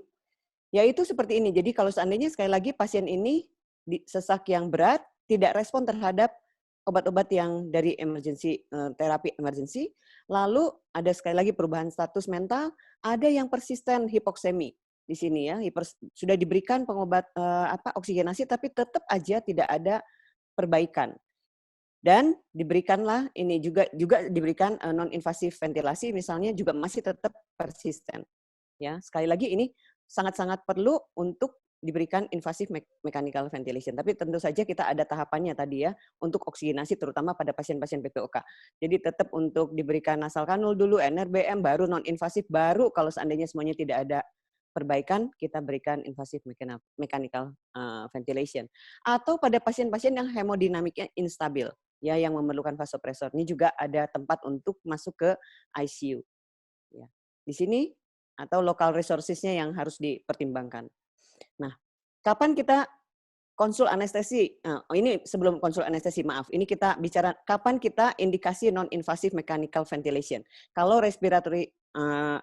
Yaitu seperti ini. Jadi kalau seandainya sekali lagi pasien ini sesak yang berat, tidak respon terhadap obat-obat yang dari emergency terapi emergency, lalu ada sekali lagi perubahan status mental, ada yang persisten hipoksemi di sini ya, sudah diberikan oksigenasi tapi tetap aja tidak ada perbaikan. Dan diberikanlah ini juga diberikan non-invasif ventilasi misalnya juga masih tetap persisten. Ya, sekali lagi ini sangat-sangat perlu untuk diberikan invasive mechanical ventilation. Tapi tentu saja kita ada tahapannya tadi ya untuk oksigenasi terutama pada pasien-pasien PPOK. Jadi tetap untuk diberikan nasal kanul dulu, NRBM, baru non-invasif, baru kalau seandainya semuanya tidak ada perbaikan, kita berikan invasive mechanical ventilation. Atau pada pasien-pasien yang hemodinamiknya instabil, ya yang memerlukan vasopresor. Ini juga ada tempat untuk masuk ke ICU. Ya. Di sini atau local resources-nya yang harus dipertimbangkan. Nah, kapan kita konsul anestesi? Nah, ini sebelum konsul anestesi, maaf. Ini kita bicara kapan kita indikasi non-invasive mechanical ventilation. Kalau respiratory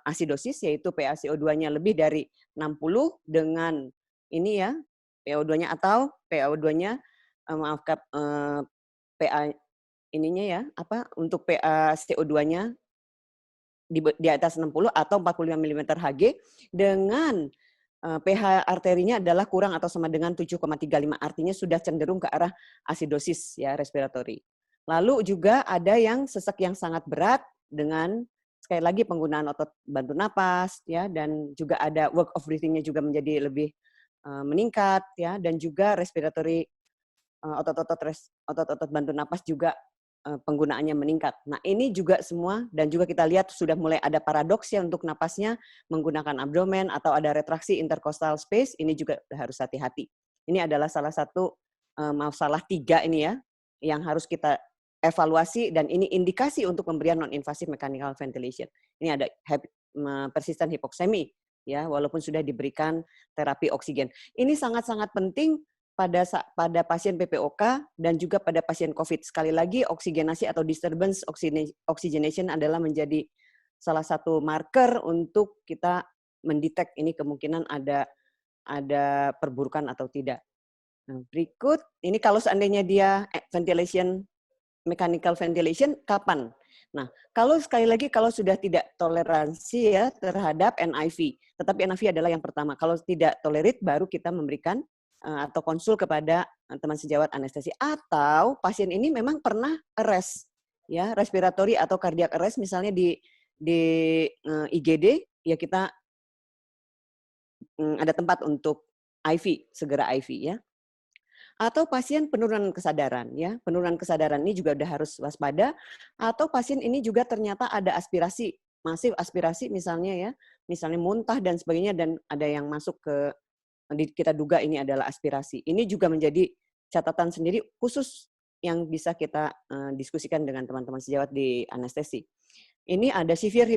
acidosis, yaitu PaCO2-nya lebih dari 60 dengan ini ya, PaO2-nya atau PaO2-nya, PA ininya ya, apa, untuk PaCO2-nya di atas 60 atau 45 mm Hg dengan pH arterinya adalah kurang atau sama dengan 7,35, artinya sudah cenderung ke arah asidosis ya respiratori. Lalu juga ada yang sesak yang sangat berat dengan sekali lagi penggunaan otot bantu napas ya, dan juga ada work of breathing-nya juga menjadi lebih meningkat ya, dan juga respiratori otot-otot bantu napas juga penggunaannya meningkat. Nah, ini juga semua dan juga kita lihat sudah mulai ada paradoks ya untuk napasnya menggunakan abdomen atau ada retraksi intercostal space, ini juga harus hati-hati. Ini adalah salah satu masalah 3 ini ya yang harus kita evaluasi dan ini indikasi untuk pemberian non-invasive mechanical ventilation. Ini ada persisten hipoksemi ya walaupun sudah diberikan terapi oksigen. Ini sangat-sangat penting pada pasien PPOK dan juga pada pasien COVID. Sekali lagi, oksigenasi atau disturbance oxygenation adalah menjadi salah satu marker untuk kita mendetek ini kemungkinan ada perburukan atau tidak. Nah, berikut, ini kalau seandainya dia mechanical ventilation, kapan? Nah, kalau sekali lagi kalau sudah tidak toleransi ya terhadap NIV, tetapi NIV adalah yang pertama. Kalau tidak tolerate, baru kita memberikan atau konsul kepada teman sejawat anestesi, atau pasien ini memang pernah arrest ya respiratory atau cardiac arrest misalnya di IGD ya kita ada tempat untuk IV segera IV ya, atau pasien penurunan kesadaran ya, penurunan kesadaran ini juga udah harus waspada, atau pasien ini juga ternyata ada aspirasi masif aspirasi misalnya ya, misalnya muntah dan sebagainya dan ada yang masuk ke kita duga ini adalah aspirasi. Ini juga menjadi catatan sendiri khusus yang bisa kita diskusikan dengan teman-teman sejawat di anestesi. Ini ada severe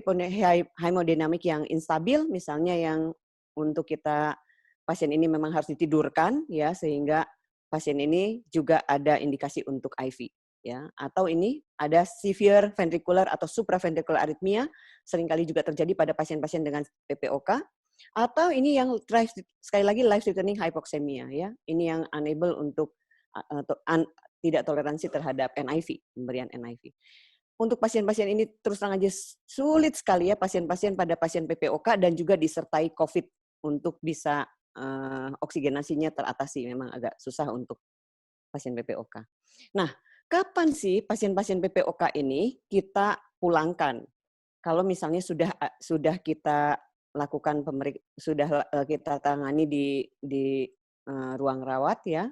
hemodinamik yang instabil, misalnya yang untuk kita pasien ini memang harus ditidurkan ya sehingga pasien ini juga ada indikasi untuk IV ya. Atau ini ada severe ventricular atau supraventricular arrhythmia, seringkali juga terjadi pada pasien-pasien dengan PPOK. Atau ini yang sekali lagi life-threatening hypoxemia ya, ini yang unable untuk tidak toleransi terhadap NIV, pemberian NIV. Untuk pasien-pasien ini terus terang aja sulit sekali ya pasien-pasien pada pasien PPOK dan juga disertai COVID untuk bisa oksigenasinya teratasi, memang agak susah untuk pasien PPOK. Nah, kapan sih pasien-pasien PPOK ini kita pulangkan? Kalau misalnya sudah kita lakukan sudah kita tangani di ruang rawat ya.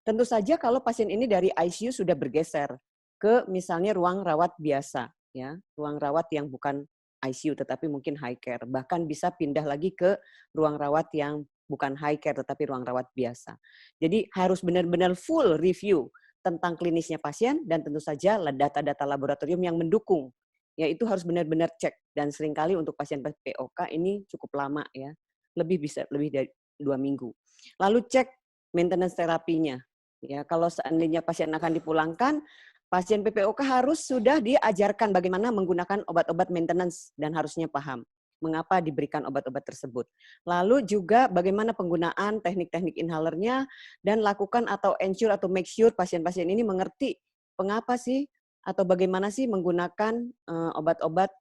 Tentu saja kalau pasien ini dari ICU sudah bergeser ke misalnya ruang rawat biasa ya, ruang rawat yang bukan ICU tetapi mungkin high care, bahkan bisa pindah lagi ke ruang rawat yang bukan high care tetapi ruang rawat biasa. Jadi harus benar-benar full review tentang klinisnya pasien dan tentu saja data-data laboratorium yang mendukung. Ya itu harus benar-benar cek dan seringkali untuk pasien PPOK ini cukup lama ya, lebih dari 2 minggu. Lalu cek maintenance terapinya. Ya, kalau seandainya pasien akan dipulangkan, pasien PPOK harus sudah diajarkan bagaimana menggunakan obat-obat maintenance dan harusnya paham mengapa diberikan obat-obat tersebut. Lalu juga bagaimana penggunaan teknik-teknik inhalernya dan lakukan atau ensure atau make sure pasien-pasien ini mengerti mengapa sih atau bagaimana sih menggunakan obat-obat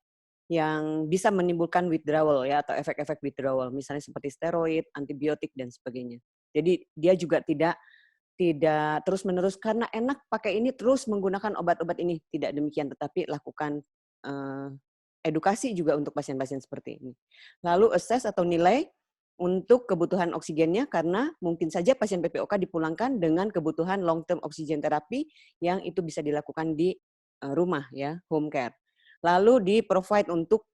yang bisa menimbulkan withdrawal ya atau efek-efek withdrawal misalnya seperti steroid, antibiotik dan sebagainya. Jadi dia juga tidak tidak terus-menerus karena enak pakai ini terus menggunakan obat-obat ini. Tidak demikian, tetapi lakukan edukasi juga untuk pasien-pasien seperti ini. Lalu assess atau nilai untuk kebutuhan oksigennya karena mungkin saja pasien PPOK dipulangkan dengan kebutuhan long term oxygen therapy yang itu bisa dilakukan di rumah ya, home care. Lalu di provide untuk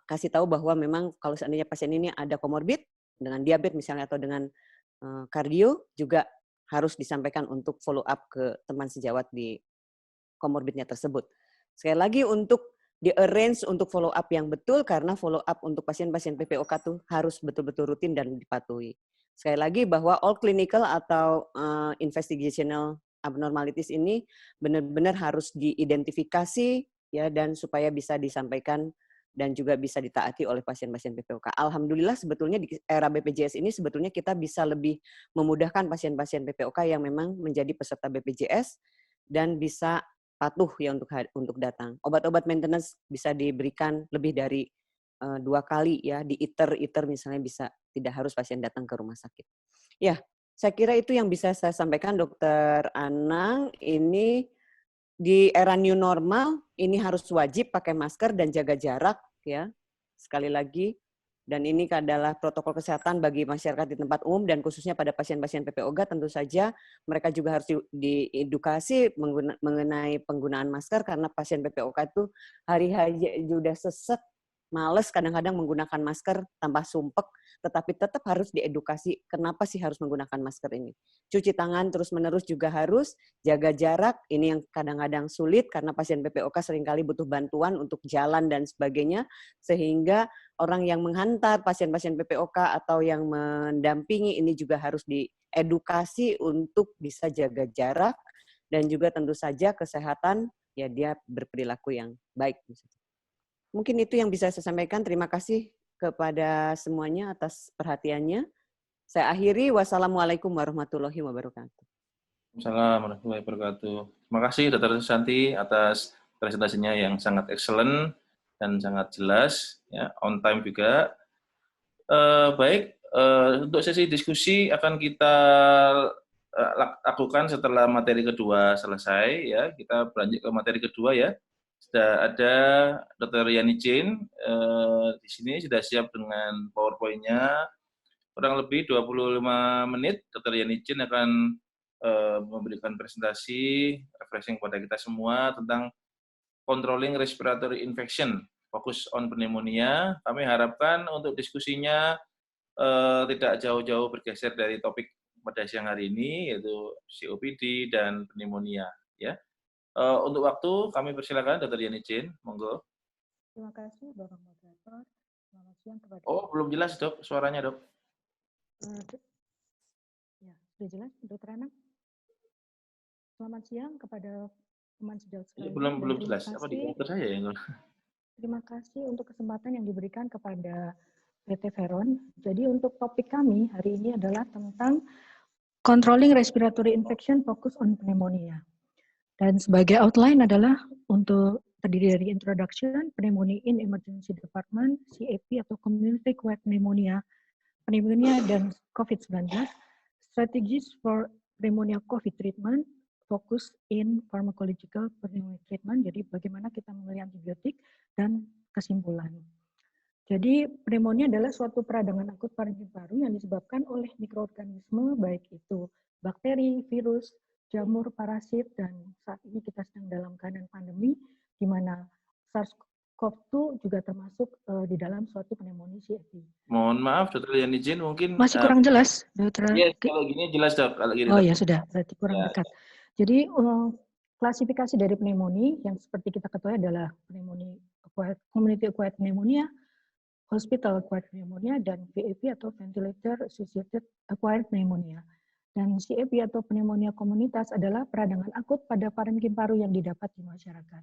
kasih tahu bahwa memang kalau seandainya pasien ini ada komorbid dengan diabetes misalnya atau dengan kardio juga harus disampaikan untuk follow up ke teman sejawat di komorbidnya tersebut. Sekali lagi untuk di-arrange untuk follow up yang betul karena follow up untuk pasien-pasien PPOK itu harus betul-betul rutin dan dipatuhi. Sekali lagi bahwa all clinical atau investigational abnormalities ini benar-benar harus diidentifikasi ya dan supaya bisa disampaikan dan juga bisa ditaati oleh pasien-pasien PPOK. Alhamdulillah sebetulnya di era BPJS ini sebetulnya kita bisa lebih memudahkan pasien-pasien PPOK yang memang menjadi peserta BPJS dan bisa patuh ya untuk datang. Obat-obat maintenance bisa diberikan lebih dari 2 kali ya di ITER misalnya bisa tidak harus pasien datang ke rumah sakit. Ya, saya kira itu yang bisa saya sampaikan Dokter Anang. Ini di era new normal ini harus wajib pakai masker dan jaga jarak ya. Sekali lagi dan ini adalah protokol kesehatan bagi masyarakat di tempat umum dan khususnya pada pasien-pasien PPOK tentu saja mereka juga harus diedukasi mengenai penggunaan masker karena pasien PPOK itu hari-hari sudah sesek, males kadang-kadang menggunakan masker tanpa sumpek, tetapi tetap harus diedukasi kenapa sih harus menggunakan masker ini. Cuci tangan terus-menerus juga harus, jaga jarak, ini yang kadang-kadang sulit karena pasien PPOK seringkali butuh bantuan untuk jalan dan sebagainya, sehingga orang yang menghantar pasien-pasien PPOK atau yang mendampingi ini juga harus diedukasi untuk bisa jaga jarak dan juga tentu saja kesehatan, ya dia berperilaku yang baik. Mungkin itu yang bisa saya sampaikan. Terima kasih kepada semuanya atas perhatiannya. Saya akhiri. Wassalamualaikum warahmatullahi wabarakatuh. Assalamualaikum warahmatullahi wabarakatuh. Terima kasih Dr. Susanti atas presentasinya yang sangat excellent dan sangat jelas, ya, on time juga. Baik, untuk sesi diskusi akan kita lakukan setelah materi kedua selesai, ya. Kita berlanjut ke materi kedua ya. Sudah ada Dr. Yani Jin di sini sudah siap dengan PowerPoint-nya. Kurang lebih 25 menit Dr. Yani Jin akan memberikan presentasi refreshing kepada kita semua tentang controlling respiratory infection, fokus on pneumonia. Kami harapkan untuk diskusinya tidak jauh-jauh bergeser dari topik pada siang hari ini, yaitu COPD dan pneumonia. Ya. Untuk waktu, kami persilakan Dr. Yani Jin, monggo. Terima kasih Bapak Moderator. Selamat siang kepada. Oh, belum jelas Dok, suaranya Dok. Ya, sudah jelas Dr. Anang. Selamat siang kepada teman sejawat sekalian. Belum jelas. Apa di komputer saya ya? Terima kasih untuk kesempatan yang diberikan kepada PT Veron. Jadi untuk topik kami hari ini adalah tentang controlling respiratory infection focus on pneumonia. Dan sebagai outline adalah untuk terdiri dari introduction, pneumonia in emergency department, CAP atau community acquired pneumonia, dan COVID-19, strategies for pneumonia COVID treatment, focus in pharmacological pneumonia treatment, jadi bagaimana kita memilih antibiotik, dan kesimpulan. Jadi pneumonia adalah suatu peradangan akut paru-paru yang disebabkan oleh mikroorganisme, baik itu bakteri, virus, jamur, parasit, dan saat ini kita sedang dalam keadaan pandemi, di mana SARS-CoV-2 juga termasuk di dalam suatu pneumonia COPD. Mohon maaf, Dr. Yani Jin, mungkin masih kurang jelas, Dr. Iya, kalau gini jelas Dok. Kalau gini, oh Dok. Ya sudah, berarti kurang dekat. Jadi klasifikasi dari pneumonia yang seperti kita ketahui adalah pneumonia community acquired pneumonia, hospital acquired pneumonia, dan VAP atau ventilator associated acquired pneumonia. Dan CAP atau pneumonia komunitas adalah peradangan akut pada parenkim paru yang didapat di masyarakat.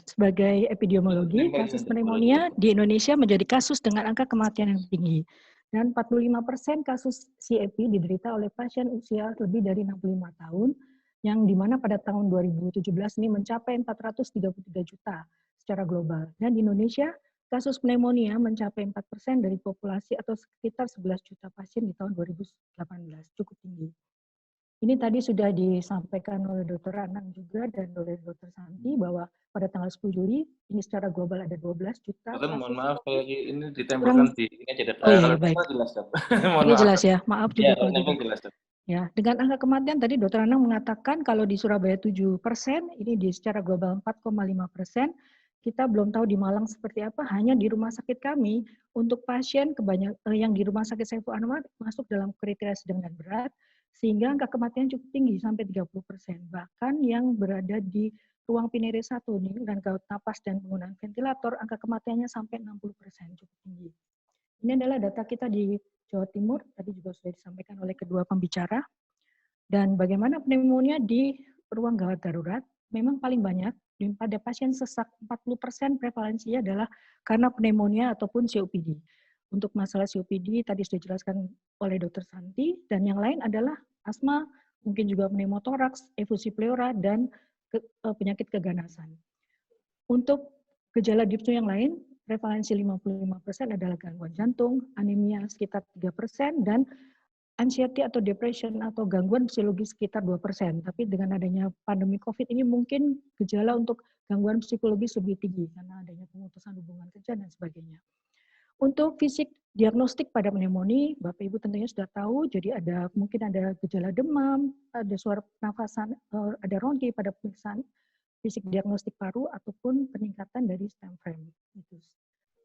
Sebagai epidemiologi, kasus pneumonia di Indonesia menjadi kasus dengan angka kematian yang tinggi. Dan 45% kasus CAP diderita oleh pasien usia lebih dari 65 tahun, yang dimana pada tahun 2017 ini mencapai 433 juta secara global. Dan di Indonesia, Kasus pneumonia mencapai 4% dari populasi atau sekitar 11 juta pasien di tahun 2018, cukup tinggi. Ini tadi sudah disampaikan oleh Dr. Anang juga dan oleh Dr. Santi bahwa pada tanggal 10 Juli ini secara global ada 12 juta Dokter, kasus. mohon maaf, kayak ini ditempelkan di ini aja, Dok. Oh iya, Kalau baik. jelas, Dok. Mohon Ini maaf. jelas ya, maaf juga Ya, kalau gitu. jelas, Dok. Ya, dengan angka kematian tadi Dr. Anang mengatakan kalau di Surabaya 7%, ini di secara global 4,5%. Kita belum tahu di Malang seperti apa, hanya di rumah sakit kami untuk pasien yang di rumah sakit Saiful Anwar masuk dalam kriteria sedang dan berat, sehingga angka kematian cukup tinggi sampai 30%. Bahkan yang berada di ruang Pinere 1 nih, dan gawat napas dan penggunaan ventilator, angka kematiannya sampai 60%, cukup tinggi. Ini adalah data kita di Jawa Timur, tadi juga sudah disampaikan oleh kedua pembicara. Dan bagaimana pneumonia di ruang gawat darurat, memang paling banyak pada pasien sesak 40% prevalensinya adalah karena pneumonia ataupun COPD. Untuk masalah COPD tadi sudah dijelaskan oleh Dr. Santi, dan yang lain adalah asma, mungkin juga pneumotoraks, efusi pleura, dan penyakit keganasan. Untuk gejala dipsu yang lain, prevalensi 55% adalah gangguan jantung, anemia sekitar 3%, dan anxiety atau depression atau gangguan psikologis sekitar 2%. Tapi dengan adanya pandemi COVID ini mungkin gejala untuk gangguan psikologis lebih tinggi karena adanya pemutusan hubungan kerja dan sebagainya. Untuk fisik diagnostik pada pneumonia, Bapak Ibu tentunya sudah tahu, jadi mungkin ada gejala demam, ada suara pernafasan, ada ronki pada pemeriksaan fisik diagnostik paru ataupun peningkatan dari stem frame.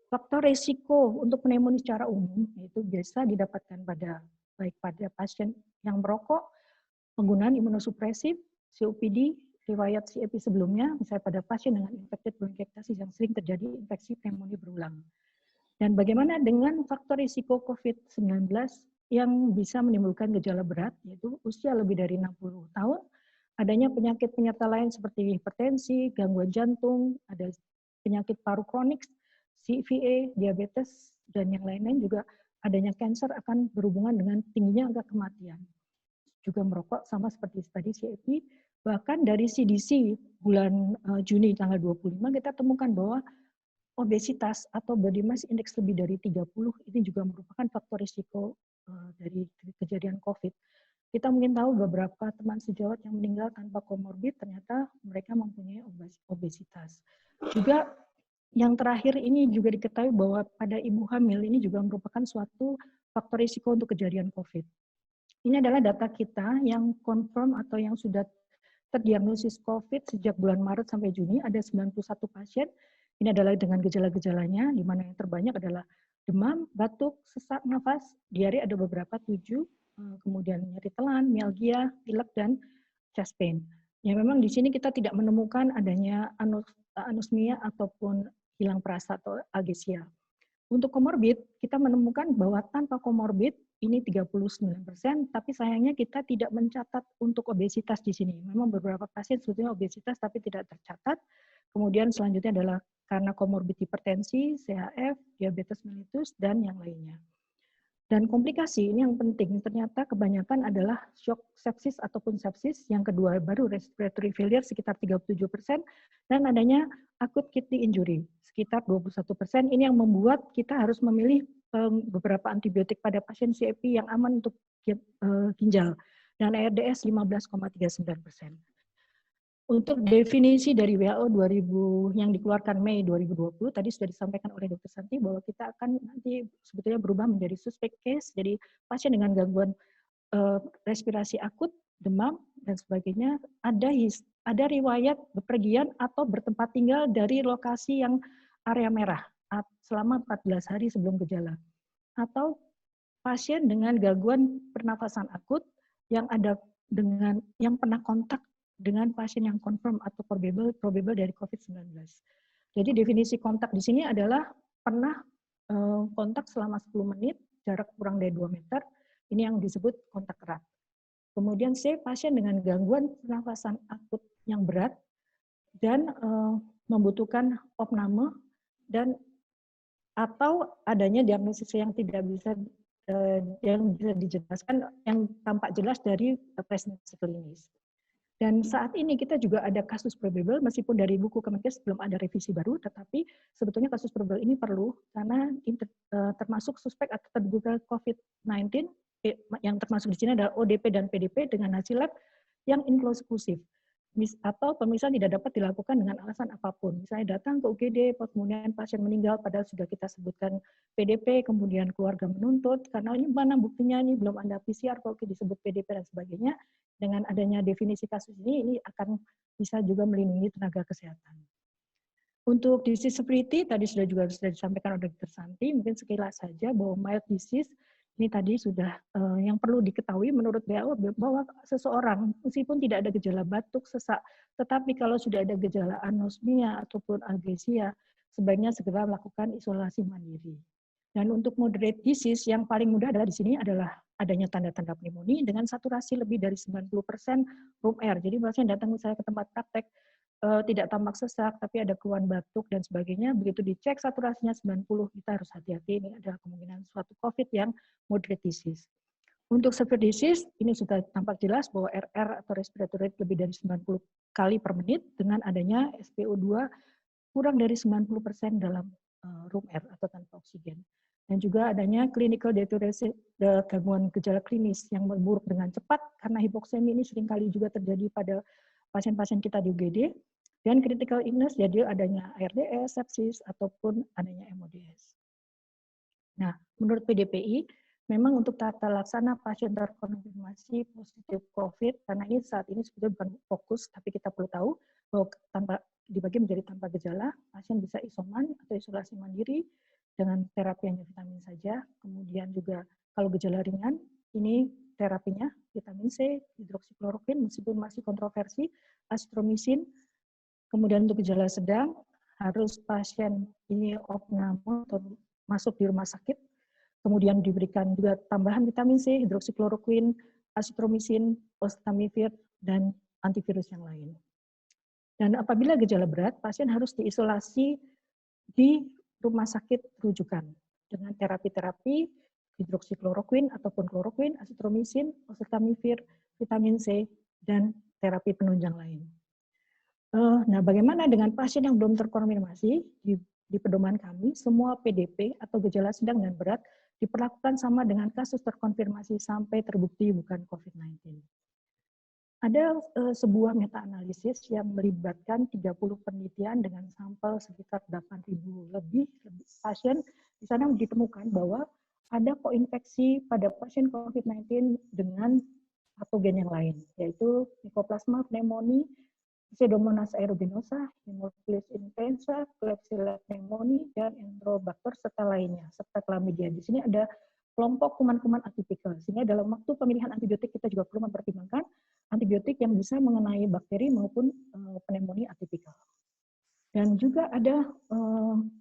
Faktor risiko untuk pneumonia secara umum itu biasa didapatkan baik pada pasien yang merokok, penggunaan imunosupresif, COPD, riwayat CEP sebelumnya, misalnya pada pasien dengan infected bronkiektasis yang sering terjadi infeksi pneumonia berulang. Dan bagaimana dengan faktor risiko COVID-19 yang bisa menimbulkan gejala berat, yaitu usia lebih dari 60 tahun, adanya penyakit penyerta lain seperti hipertensi, gangguan jantung, ada penyakit paru kronik, CVA, diabetes, dan yang lain-lain juga adanya kanker akan berhubungan dengan tingginya angka kematian. Juga merokok sama seperti tadi CEP, bahkan dari CDC bulan Juni tanggal 25 kita temukan bahwa obesitas atau body mass index lebih dari 30 ini juga merupakan faktor risiko dari kejadian COVID. Kita mungkin tahu beberapa teman sejawat yang meninggal tanpa komorbid ternyata mereka mempunyai obesitas. Juga yang terakhir ini juga diketahui bahwa pada ibu hamil ini juga merupakan suatu faktor risiko untuk kejadian COVID. Ini adalah data kita yang confirm atau yang sudah terdiagnosis COVID sejak bulan Maret sampai Juni, ada 91 pasien. Ini adalah dengan gejala-gejalanya, di mana yang terbanyak adalah demam, batuk, sesak nafas, diare ada beberapa 7, kemudian nyeri telan, mialgia, pilek, dan chest pain. Ya memang di sini kita tidak menemukan adanya anosmia ataupun hilang perasa atau agesia. Untuk komorbid, kita menemukan bahwa tanpa komorbid ini 39%, tapi sayangnya kita tidak mencatat untuk obesitas di sini. Memang beberapa pasien sebetulnya obesitas tapi tidak tercatat. Kemudian selanjutnya adalah karena komorbid hipertensi, CHF, diabetes mellitus, dan yang lainnya. Dan komplikasi ini yang penting, ternyata kebanyakan adalah shock sepsis ataupun sepsis, yang kedua baru respiratory failure sekitar 37%, dan adanya acute kidney injury sekitar 21%. Ini yang membuat kita harus memilih beberapa antibiotik pada pasien CEP yang aman untuk ginjal, dan ARDS 15,39%. Untuk definisi dari WHO 2000 yang dikeluarkan Mei 2020, tadi sudah disampaikan oleh Dr. Santi bahwa kita akan nanti sebetulnya berubah menjadi suspect case, jadi pasien dengan gangguan respirasi akut, demam, dan sebagainya, ada riwayat bepergian atau bertempat tinggal dari lokasi yang area merah selama 14 hari sebelum gejala. Atau pasien dengan gangguan pernafasan akut yang pernah kontak dengan pasien yang confirm atau probable dari COVID-19. Jadi definisi kontak di sini adalah pernah kontak selama 10 menit, jarak kurang dari 2 meter, ini yang disebut kontak erat. Kemudian C, pasien dengan gangguan pernafasan akut yang berat dan membutuhkan opname dan atau adanya diagnosis yang tidak bisa yang bisa dijelaskan, yang tampak jelas dari presentasi klinis. Dan saat ini kita juga ada kasus probable, meskipun dari buku Kemenkes belum ada revisi baru, tetapi sebetulnya kasus probable ini perlu karena termasuk suspek atau terduga COVID-19 yang termasuk di sini adalah ODP dan PDP dengan hasil lab yang inkonklusif atau pemeriksaan tidak dapat dilakukan dengan alasan apapun. Misalnya datang ke UGD, kemudian pasien meninggal padahal sudah kita sebutkan PDP, kemudian keluarga menuntut karena ini mana buktinya, ini belum ada PCR kalau disebut PDP dan sebagainya. Dengan adanya definisi kasus ini akan bisa juga melindungi tenaga kesehatan. Untuk disease severity tadi sudah disampaikan oleh Dr. Santi, mungkin sekilas saja bahwa mild disease ini tadi sudah yang perlu diketahui menurut WHO bahwa seseorang meskipun tidak ada gejala batuk, sesak, tetapi kalau sudah ada gejala anosmia ataupun algesia, sebaiknya segera melakukan isolasi mandiri. Dan untuk moderate disease yang paling mudah adalah di sini adalah adanya tanda-tanda pneumonia dengan saturasi lebih dari 90% room air. Jadi pasien datang misalnya ke tempat praktek tidak tampak sesak, tapi ada keluhan batuk dan sebagainya, begitu dicek saturasinya 90, kita harus hati-hati, ini adalah kemungkinan suatu COVID yang moderate disease. Untuk severe disease, ini sudah tampak jelas bahwa RR atau respiratory rate lebih dari 90 kali per menit dengan adanya SpO2 kurang dari 90% dalam room air atau tanpa oksigen. Dan juga adanya clinical deterioration, gangguan gejala klinis yang memburuk dengan cepat, karena hipoksemi ini seringkali juga terjadi pada pasien-pasien kita di UGD, dan critical illness jadi adanya ARDS, sepsis, ataupun adanya MODS. Nah, menurut PDPI, memang untuk tata laksana pasien terkonfirmasi positif COVID, karena ini saat ini sebetulnya bukan fokus, tapi kita perlu tahu bahwa dibagi menjadi tanpa gejala, pasien bisa isoman atau isolasi mandiri dengan terapi hanya vitamin saja, kemudian juga kalau gejala ringan, ini terapinya vitamin C, hidroksikloroquine, meskipun masih kontroversi, azitromisin. Kemudian untuk gejala sedang, harus pasien ini opname atau masuk di rumah sakit, kemudian diberikan juga tambahan vitamin C, hidroksikloroquine, azitromisin, oseltamivir, dan antivirus yang lain. Dan apabila gejala berat, pasien harus diisolasi di rumah sakit rujukan dengan terapi-terapi hidroksikloroquine ataupun kloroquine, azitromisin, oseltamivir, vitamin C, dan terapi penunjang lain. Nah, bagaimana dengan pasien yang belum terkonfirmasi? Di pedoman kami, semua PDP atau gejala sedang dan berat diperlakukan sama dengan kasus terkonfirmasi sampai terbukti bukan COVID-19. Ada sebuah meta-analisis yang melibatkan 30 penelitian dengan sampel sekitar 8.000 lebih pasien. Di sana ditemukan bahwa ada koinfeksi pada pasien COVID-19 dengan patogen yang lain, yaitu Mycoplasma pneumoniae, Pseudomonas aeruginosa, Haemophilus influenza, Klebsiella pneumoniae, dan Enterobacter serta lainnya, serta Chlamydia. Di sini ada kelompok kuman-kuman atipikal, sehingga dalam waktu pemilihan antibiotik kita juga perlu mempertimbangkan antibiotik yang bisa mengenai bakteri maupun pneumonia atipikal. Dan juga ada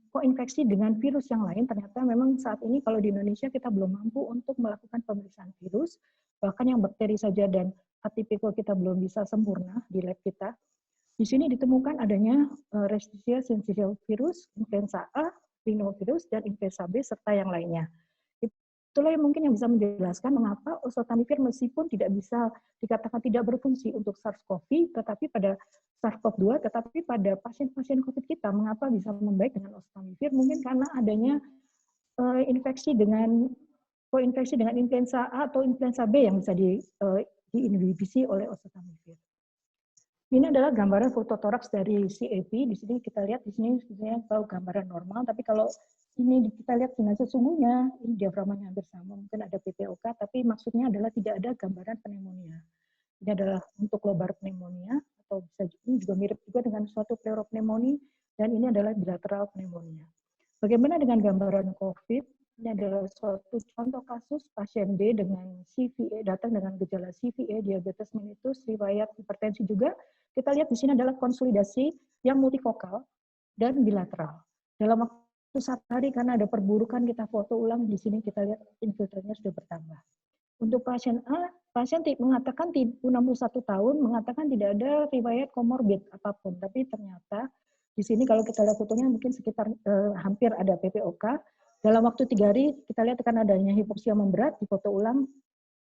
koinfeksi dengan virus yang lain, ternyata memang saat ini kalau di Indonesia kita belum mampu untuk melakukan pemeriksaan virus, bahkan yang bakteri saja dan atipikal kita belum bisa sempurna di lab kita. Di sini ditemukan adanya Rickettsia syncytial virus, influenza A, rhinovirus, dan influenza B, serta yang lainnya. Itulah yang mungkin yang bisa menjelaskan mengapa oseltamivir meskipun tidak bisa dikatakan tidak berfungsi untuk SARS-CoV, tetapi pada SARS-CoV-2, tetapi pada pasien-pasien COVID kita, mengapa bisa membaik dengan oseltamivir? Mungkin karena adanya koinfeksi dengan influenza A atau influenza B yang bisa diinhibisi oleh oseltamivir. Ini adalah gambaran fototoraks dari CAP. Di sini kita lihat, di sini sebenarnya tahu gambaran normal, tapi kalau ini kita lihat dengan sesungguhnya, ini diaframanya hampir sama, mungkin ada PPOK, tapi maksudnya adalah tidak ada gambaran pneumonia. Ini adalah untuk lobar pneumonia, atau bisa ini juga mirip juga dengan suatu pleuropneumonia, dan ini adalah bilateral pneumonia. Bagaimana dengan gambaran COVID? Ini adalah suatu contoh kasus pasien D dengan CVA, datang dengan gejala CVA, diabetes mellitus, riwayat hipertensi juga. Kita lihat di sini adalah konsolidasi yang multifokal dan bilateral. Dalam waktu 1 hari karena ada perburukan kita foto ulang, di sini kita lihat infiltratnya sudah bertambah. Untuk pasien A, pasien mengatakan 61 tahun, mengatakan tidak ada riwayat komorbid apapun, tapi ternyata di sini kalau kita lihat fotonya mungkin sekitar hampir ada PPOK. Dalam waktu 3 hari kita lihat karena adanya hipoksia memberat, di foto ulang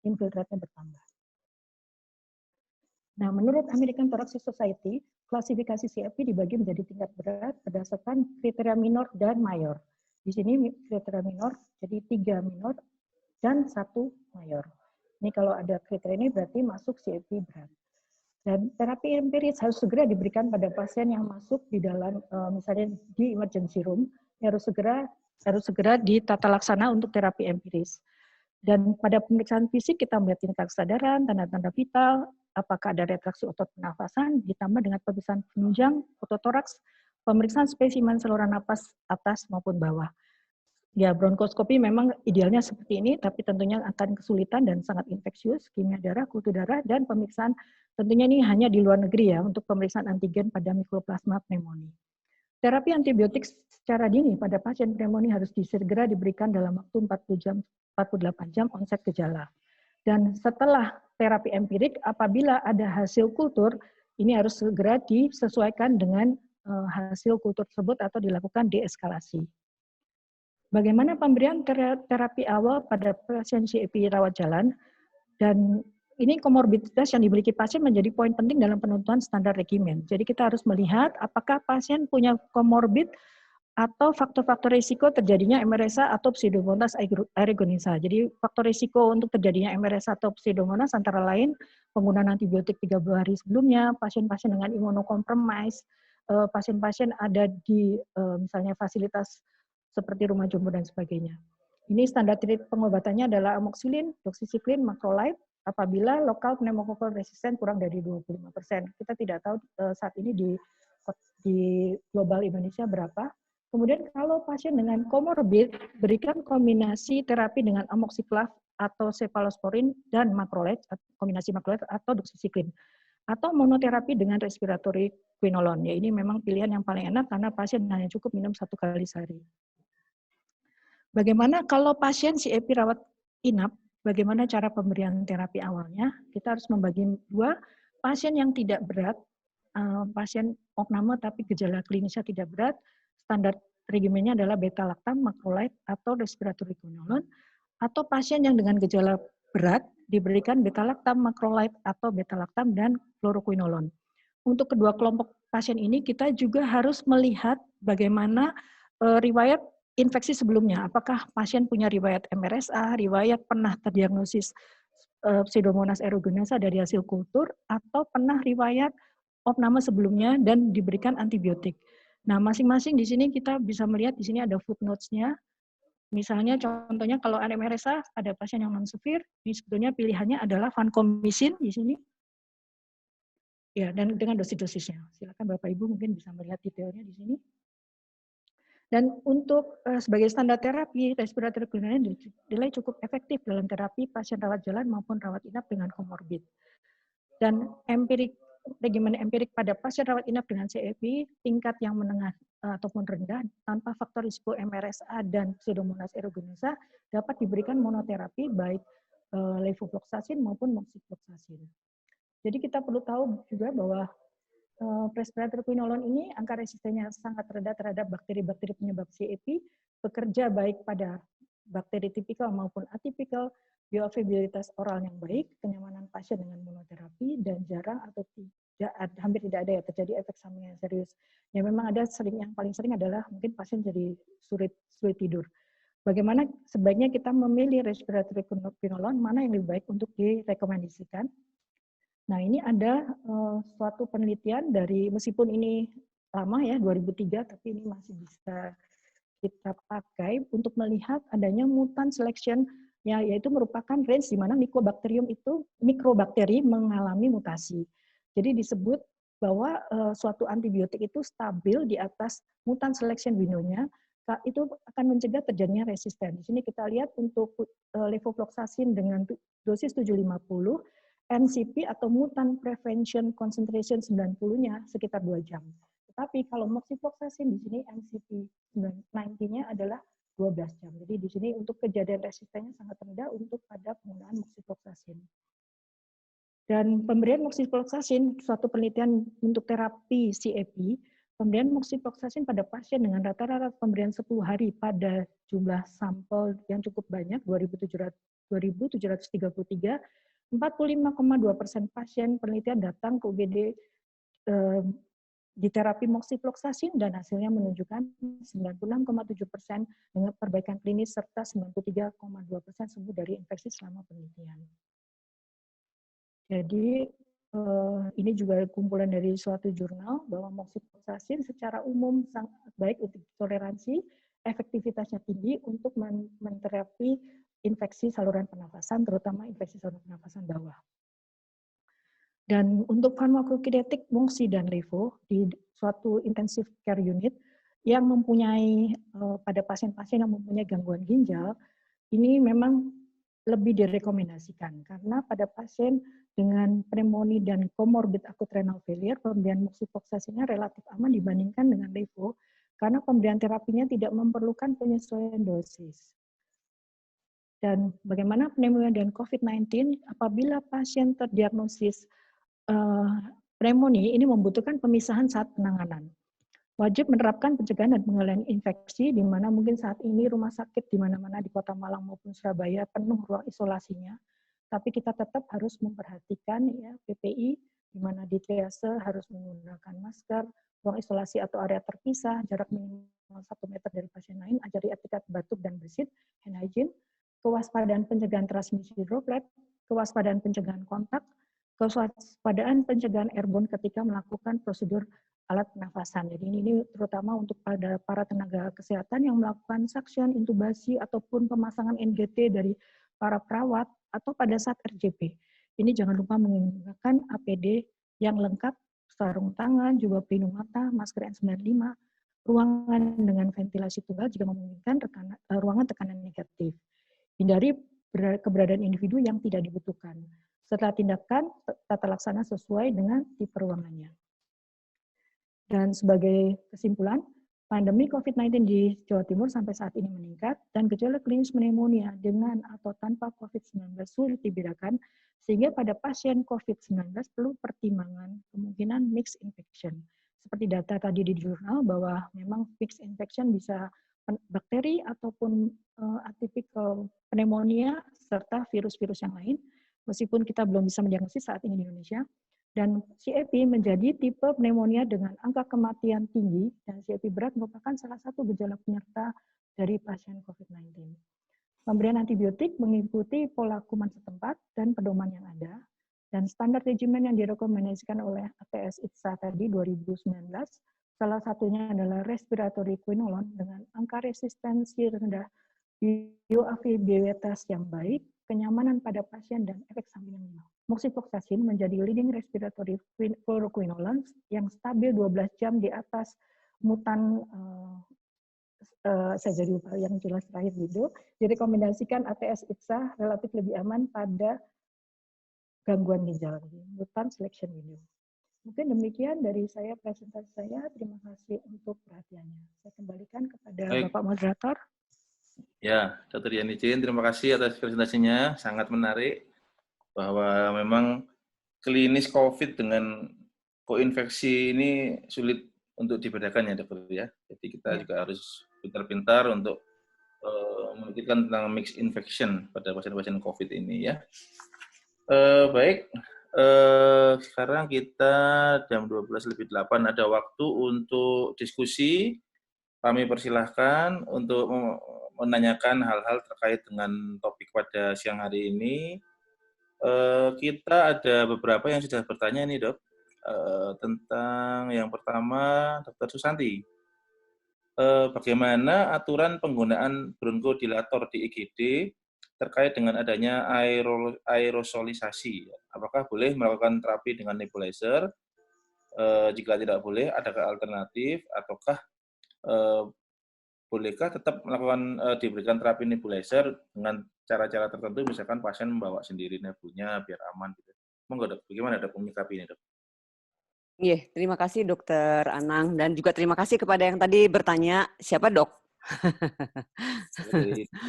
infiltratnya bertambah. Nah, menurut American Thoracic Society, klasifikasi CFP dibagi menjadi tingkat berat berdasarkan kriteria minor dan mayor. Di sini kriteria minor, jadi 3 minor dan 1 mayor. Ini kalau ada kriteria ini berarti masuk CFP berat. Dan terapi empiris harus segera diberikan pada pasien yang masuk di dalam, misalnya di emergency room, harus segera ditata laksana untuk terapi empiris. Dan pada pemeriksaan fisik kita melihat tingkat kesadaran, tanda-tanda vital, apakah ada retraksi otot pernafasan, ditambah dengan pemeriksaan penunjang, ototoraks, pemeriksaan spesimen saluran napas atas maupun bawah. Ya, bronkoskopi memang idealnya seperti ini, tapi tentunya akan kesulitan dan sangat infeksius, kimia darah, kultur darah, dan pemeriksaan tentunya ini hanya di luar negeri ya, untuk pemeriksaan antigen pada Mycoplasma pneumoniae. Terapi antibiotik secara dini pada pasien pneumonia harus segera diberikan dalam waktu 48 jam onset gejala. Dan setelah terapi empirik, apabila ada hasil kultur, ini harus segera disesuaikan dengan hasil kultur tersebut atau dilakukan deeskalasi. Bagaimana pemberian terapi awal pada pasien CEP rawat jalan, dan ini komorbiditas yang dimiliki pasien menjadi poin penting dalam penentuan standar regimen. Jadi kita harus melihat apakah pasien punya komorbid atau faktor-faktor risiko terjadinya MRSA atau Pseudomonas aeruginosa. Jadi faktor risiko untuk terjadinya MRSA atau Pseudomonas antara lain penggunaan antibiotik 30 hari sebelumnya, pasien-pasien dengan imunokompromis, pasien-pasien ada di misalnya fasilitas seperti rumah jompo dan sebagainya. Ini standar treat pengobatannya adalah amoxicillin, doxycycline, macrolide apabila lokal pneumokokal resisten kurang dari 25%. Kita tidak tahu saat ini di global Indonesia berapa. Kemudian kalau pasien dengan komorbid, berikan kombinasi terapi dengan amoxiclav atau cephalosporin dan macrolide, kombinasi macrolide atau doxycycline. Atau monoterapi dengan respiratory quinolone. Ya, ini memang pilihan yang paling enak karena pasien hanya cukup minum 1 kali sehari. Bagaimana kalau pasien CEP rawat inap, bagaimana cara pemberian terapi awalnya? Kita harus membagi 2, pasien yang tidak berat, pasien opname tapi gejala klinisnya tidak berat, standar regimennya adalah beta-lactam, macrolide, atau respiratory quinolone, atau pasien yang dengan gejala berat diberikan beta-lactam, macrolide, atau beta-lactam dan fluoroquinolone. Untuk kedua kelompok pasien ini kita juga harus melihat bagaimana riwayat infeksi sebelumnya, apakah pasien punya riwayat MRSA, riwayat pernah terdiagnosis Pseudomonas aeruginosa dari hasil kultur, atau pernah riwayat opname sebelumnya dan diberikan antibiotik. Nah, masing-masing di sini kita bisa melihat di sini ada footnotes-nya. Misalnya contohnya kalau ada MRSA, ada pasien yang non-severe, ini sebetulnya pilihannya adalah vancomycin di sini. Ya, dan dengan dosis-dosisnya. Silakan Bapak Ibu mungkin bisa melihat detailnya di sini. Dan untuk sebagai standar terapi, respiratory quinolone dinilai cukup efektif dalam terapi pasien rawat jalan maupun rawat inap dengan komorbid. Dan regimen empirik pada pasien rawat inap dengan CEP, tingkat yang menengah ataupun rendah, tanpa faktor risiko MRSA dan Pseudomonas aeruginosa, dapat diberikan monoterapi baik levofloxacin maupun moxifloxacin. Jadi kita perlu tahu juga bahwa respiratory quinolone ini angka resistennya sangat rendah terhadap bakteri-bakteri penyebab CEP, bekerja baik pada bakteri tipikal maupun atipikal, bioavailabilitas oral yang baik, kenyamanan pasien dengan monoterapi, dan jarang atau hampir tidak ada ya terjadi efek samping yang serius. Ya memang ada yang paling sering adalah mungkin pasien jadi sulit tidur. Bagaimana sebaiknya kita memilih respiratory quinolone, mana yang lebih baik untuk direkomendasikan? Nah, ini ada suatu penelitian dari, meskipun ini lama ya, 2003, tapi ini masih bisa kita pakai untuk melihat adanya mutant selection, ya, yaitu merupakan range di mana mikrobakteri mengalami mutasi. Jadi disebut bahwa suatu antibiotik itu stabil di atas mutant selection window-nya, itu akan mencegah terjadinya resisten. Di sini kita lihat untuk levofloxacin dengan dosis 750, MCP atau mutant prevention concentration 90-nya sekitar 2 jam. Tetapi kalau moxifloxacin di sini MCP 90-nya adalah 12 jam. Jadi di sini untuk kejadian resistennya sangat rendah untuk pada penggunaan moxifloxacin. Dan pemberian moxifloxacin, suatu penelitian untuk terapi CEP, pemberian moxifloxacin pada pasien dengan rata-rata pemberian 10 hari pada jumlah sampel yang cukup banyak, 2.733, 45,2% pasien penelitian datang ke UGD di terapi moxifloxacin dan hasilnya menunjukkan 96,7% dengan perbaikan klinis serta 93,2% sembuh dari infeksi selama penelitian. Jadi ini juga kumpulan dari suatu jurnal bahwa moxifloxacin secara umum sangat baik untuk toleransi, efektivitasnya tinggi untuk menterapi infeksi saluran pernafasan, terutama infeksi saluran pernafasan bawah. Dan untuk farmakokinetik moxi dan levo di suatu intensive care unit yang mempunyai pada pasien-pasien yang mempunyai gangguan ginjal, ini memang lebih direkomendasikan karena pada pasien dengan pneumonia dan comorbid acute renal failure, pemberian moxifloxacinnya relatif aman dibandingkan dengan levo karena pemberian terapinya tidak memerlukan penyesuaian dosis. Dan bagaimana pneumonia dan COVID-19 apabila pasien terdiagnosis pneumonia ini membutuhkan pemisahan saat penanganan. Wajib menerapkan pencegahan dan pengendalian infeksi di mana mungkin saat ini rumah sakit di mana-mana di Kota Malang maupun Surabaya penuh ruang isolasinya. Tapi kita tetap harus memperhatikan ya PPI di mana di triase harus menggunakan masker, ruang isolasi atau area terpisah, jarak minimal 1 meter dari pasien lain, ajari etiket batuk dan bersin, hand hygiene, kewaspadaan pencegahan transmisi droplet, kewaspadaan pencegahan kontak, kewaspadaan pencegahan airborne ketika melakukan prosedur alat pernafasan. Jadi ini terutama untuk pada para tenaga kesehatan yang melakukan suction, intubasi, ataupun pemasangan NGT dari para perawat, atau pada saat RJP. Ini jangan lupa menggunakan APD yang lengkap, sarung tangan, juga pelindung mata, masker N95, ruangan dengan ventilasi tunggal jika memungkinkan ruangan tekanan negatif. Hindari keberadaan individu yang tidak dibutuhkan. Setelah tindakan, tata laksana sesuai dengan tipe ruangannya. Dan sebagai kesimpulan, pandemi COVID-19 di Jawa Timur sampai saat ini meningkat dan gejala klinis pneumonia dengan atau tanpa COVID-19 sulit dibedakan, sehingga pada pasien COVID-19 perlu pertimbangan kemungkinan mixed infection. Seperti data tadi di jurnal bahwa memang mixed infection bisa bakteri ataupun atypical pneumonia serta virus-virus yang lain, meskipun kita belum bisa mendiagnosis saat ini di Indonesia. Dan CAP menjadi tipe pneumonia dengan angka kematian tinggi, dan CAP berat merupakan salah satu gejala penyerta dari pasien COVID-19. Pemberian antibiotik mengikuti pola kuman setempat dan pedoman yang ada, dan standar regimen yang direkomendasikan oleh ATS-ITSA tadi 2019, salah satunya adalah respiratory quinolone dengan angka resistensi rendah, bioavailabilitas yang baik, kenyamanan pada pasien, dan efek samping yang minimal. Moxifloxacin menjadi leading respiratory fluoroquinolone yang stabil 12 jam di atas mutan, saya jadi lupa yang jelas terakhir gitu, direkomendasikan ATS-ITSA relatif lebih aman pada gangguan ginjal, mutan selection window. Mungkin demikian dari saya presentasi saya. Terima kasih untuk perhatiannya. Saya kembalikan kepada Bapak Moderator. Ya, Dr. Yani Jin, terima kasih atas presentasinya, sangat menarik bahwa memang klinis COVID dengan koinfeksi ini sulit untuk dibedakan ya dokter ya. Jadi kita juga harus pintar-pintar untuk memikirkan tentang mixed infection pada pasien-pasien COVID ini ya. Baik, sekarang kita jam 12:08 ada waktu untuk diskusi. Kami persilahkan untuk menanyakan hal-hal terkait dengan topik pada siang hari ini. Kita ada beberapa yang sudah bertanya nih dok, tentang yang pertama Dr. Susanti. Bagaimana aturan penggunaan bronchodilator di IGD terkait dengan adanya aerosolisasi? Apakah boleh melakukan terapi dengan nebulizer? Jika tidak boleh, adakah alternatif? Ataukah bolehkah tetap melakukan diberikan terapi nebulizer dengan cara-cara tertentu, misalkan pasien membawa sendiri nebulnya biar aman gitu. Monggo dok, bagaimana dok menyikapi ini dok? Iya, terima kasih Dokter Anang, dan juga terima kasih kepada yang tadi bertanya, siapa dok?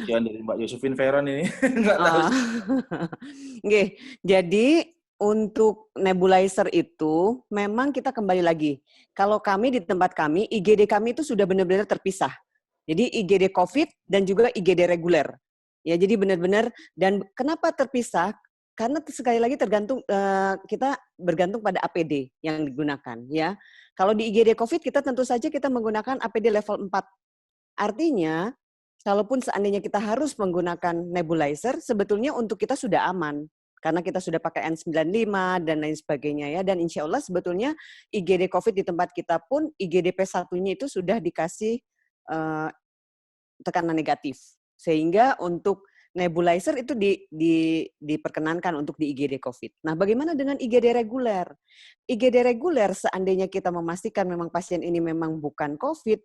Dari Mbak Yosefin Veron ini, nggak tahu. Oke, jadi untuk nebulizer itu memang kita kembali lagi. Kalau kami di tempat kami, IGD kami itu sudah benar-benar terpisah. Jadi IGD COVID dan juga IGD reguler. Ya, jadi benar-benar, dan kenapa terpisah? karena sekali lagi tergantung kita bergantung pada APD yang digunakan ya. Kalau di IGD COVID kita tentu saja kita menggunakan APD level 4. Artinya kalaupun seandainya kita harus menggunakan nebulizer, sebetulnya untuk kita sudah aman karena kita sudah pakai N95 dan lain sebagainya ya. Dan insya Allah sebetulnya IGD COVID di tempat kita pun IGD P1-nya itu sudah dikasih tekanan negatif. Sehingga untuk nebulizer itu diperkenankan untuk di IGD COVID. Nah, bagaimana dengan IGD reguler? IGD reguler seandainya kita memastikan memang pasien ini memang bukan COVID,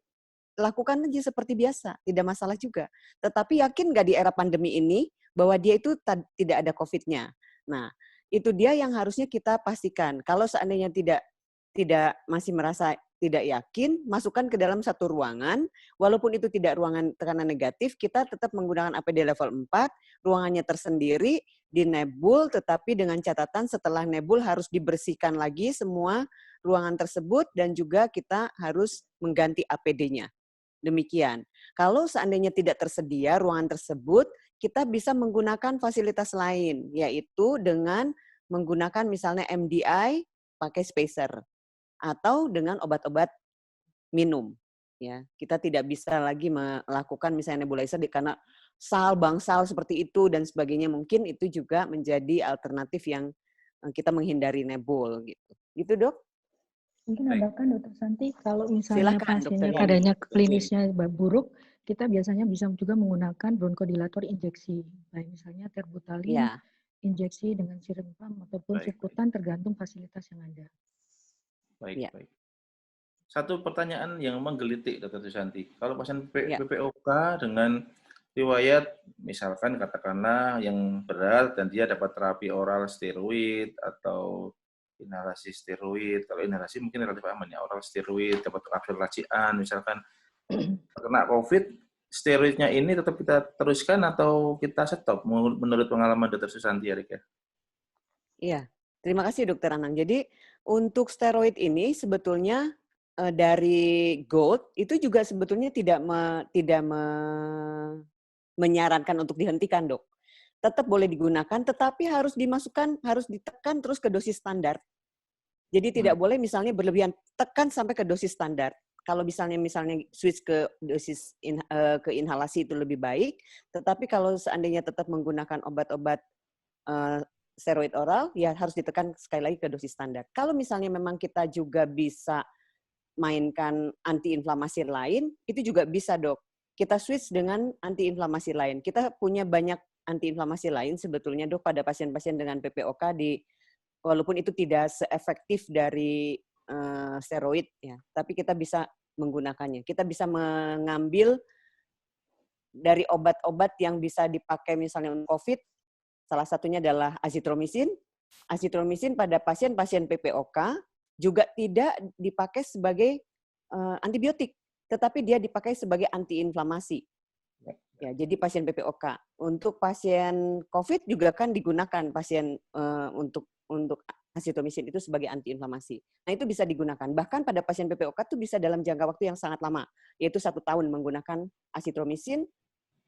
lakukan aja seperti biasa, tidak masalah juga. Tetapi yakin nggak di era pandemi ini bahwa dia itu tidak ada COVID-nya? Nah, itu dia yang harusnya kita pastikan. Kalau seandainya tidak masih merasa tidak yakin, masukkan ke dalam satu ruangan, walaupun itu tidak ruangan tekanan negatif, kita tetap menggunakan APD level 4, ruangannya tersendiri, di nebul, tetapi dengan catatan setelah nebul harus dibersihkan lagi semua ruangan tersebut, dan juga kita harus mengganti APD-nya. Demikian. Kalau seandainya tidak tersedia ruangan tersebut, kita bisa menggunakan fasilitas lain, yaitu dengan menggunakan misalnya MDI pakai spacer, atau dengan obat-obat minum. Ya, kita tidak bisa lagi melakukan misalnya nebulizer karena bangsal seperti itu dan sebagainya. Mungkin itu juga menjadi alternatif yang kita menghindari nebul gitu. Gitu, Dok? Mungkin ada kan Dokter Santi, kalau misalnya Silakan, pasiennya Dokter. keadaannya klinisnya buruk, kita biasanya bisa juga menggunakan bronkodilator injeksi. Baik misalnya terbutalin, Ya. injeksi dengan sirup pump ataupun subkutan tergantung fasilitas yang ada. Baik. Satu pertanyaan yang menggelitik, Dr. Susanti. Kalau pasien PPOK dengan riwayat, misalkan katakanlah yang berat dan dia dapat terapi oral steroid atau inhalasi steroid, kalau inhalasi mungkin relatif aman ya, oral steroid, dapat afloralgian, misalkan kena COVID, steroidnya ini tetap kita teruskan atau kita stop menurut pengalaman Dr. Susanti, Erik ya? Iya, terima kasih Dokter Anang. Jadi untuk steroid ini sebetulnya dari GOLD itu juga sebetulnya tidak menyarankan untuk dihentikan, Dok. Tetap boleh digunakan, tetapi harus ditekan terus ke dosis standar. Jadi tidak boleh misalnya berlebihan, tekan sampai ke dosis standar. Kalau misalnya switch ke dosis ke inhalasi itu lebih baik, tetapi kalau seandainya tetap menggunakan obat-obat steroid oral, ya harus ditekan sekali lagi ke dosis standar. Kalau misalnya memang kita juga bisa mainkan antiinflamasi lain, itu juga bisa, Dok. Kita switch dengan antiinflamasi lain. Kita punya banyak antiinflamasi lain sebetulnya, Dok, pada pasien-pasien dengan PPOK walaupun itu tidak seefektif dari steroid ya, tapi kita bisa menggunakannya. Kita bisa mengambil dari obat-obat yang bisa dipakai misalnya untuk COVID. Salah satunya adalah azitromisin. Azitromisin pada pasien-pasien PPOK juga tidak dipakai sebagai antibiotik, tetapi dia dipakai sebagai antiinflamasi. Ya, jadi pasien PPOK. Untuk pasien COVID juga kan digunakan untuk azitromisin itu sebagai antiinflamasi. Nah, itu bisa digunakan. Bahkan pada pasien PPOK itu bisa dalam jangka waktu yang sangat lama, yaitu 1 tahun menggunakan azitromisin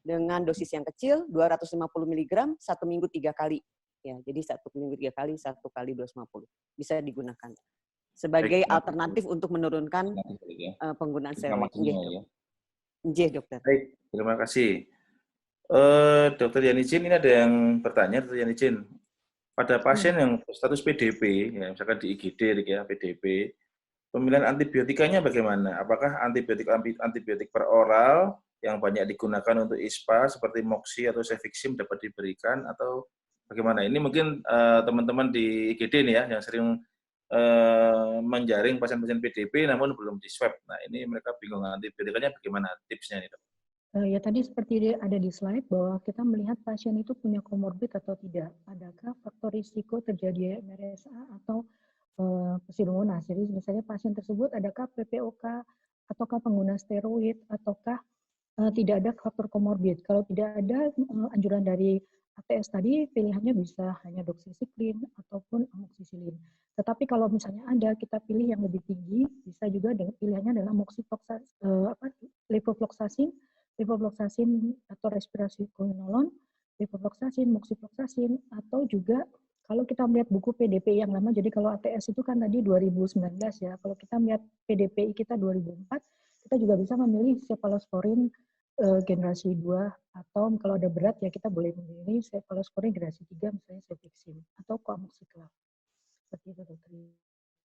dengan dosis yang kecil, 250 mg, 1 minggu 3 kali. Ya, jadi 1 minggu 3 kali, 1 kali 250. Bisa digunakan. Sebagai alternatif untuk menurunkan penggunaan steroid. Nggih, Dokter. Baik, terima kasih. Dokter Yanicin, ini ada yang bertanya, Dokter Yanicin. Pada pasien yang status PDP, ya, misalkan di IGD, ya, PDP, pemilihan antibiotikanya bagaimana? Apakah antibiotik per oral yang banyak digunakan untuk ISPA seperti Moxi atau Cefixim dapat diberikan atau bagaimana? Ini mungkin teman-teman di IGD nih ya yang sering menjaring pasien-pasien PDP namun belum di swab. Nah, ini mereka bingung antibiotikanya bagaimana tipsnya nih, Dok? Ya tadi seperti ada di slide bahwa kita melihat pasien itu punya komorbid atau tidak. Adakah faktor risiko terjadi MRSA atau pseudomonas. Jadi misalnya pasien tersebut adakah PPOK ataukah pengguna steroid ataukah tidak ada faktor komorbid. Kalau tidak ada anjuran dari ATS tadi, pilihannya bisa hanya doxycycline ataupun amoxicillin. Tetapi kalau misalnya ada, kita pilih yang lebih tinggi, bisa juga pilihannya adalah levofloxacin atau respirasi quinolone levofloxacin, moxifloxacin, atau juga kalau kita melihat buku PDPI yang lama, jadi kalau ATS itu kan tadi 2019 ya, kalau kita melihat PDPI kita 2004, kita juga bisa memilih cephalosporin generasi 2, atau kalau ada berat ya kita boleh memilih cephalosporin generasi 3, misalnya cefixime, atau coamoxiclav. Seperti itu, Dokter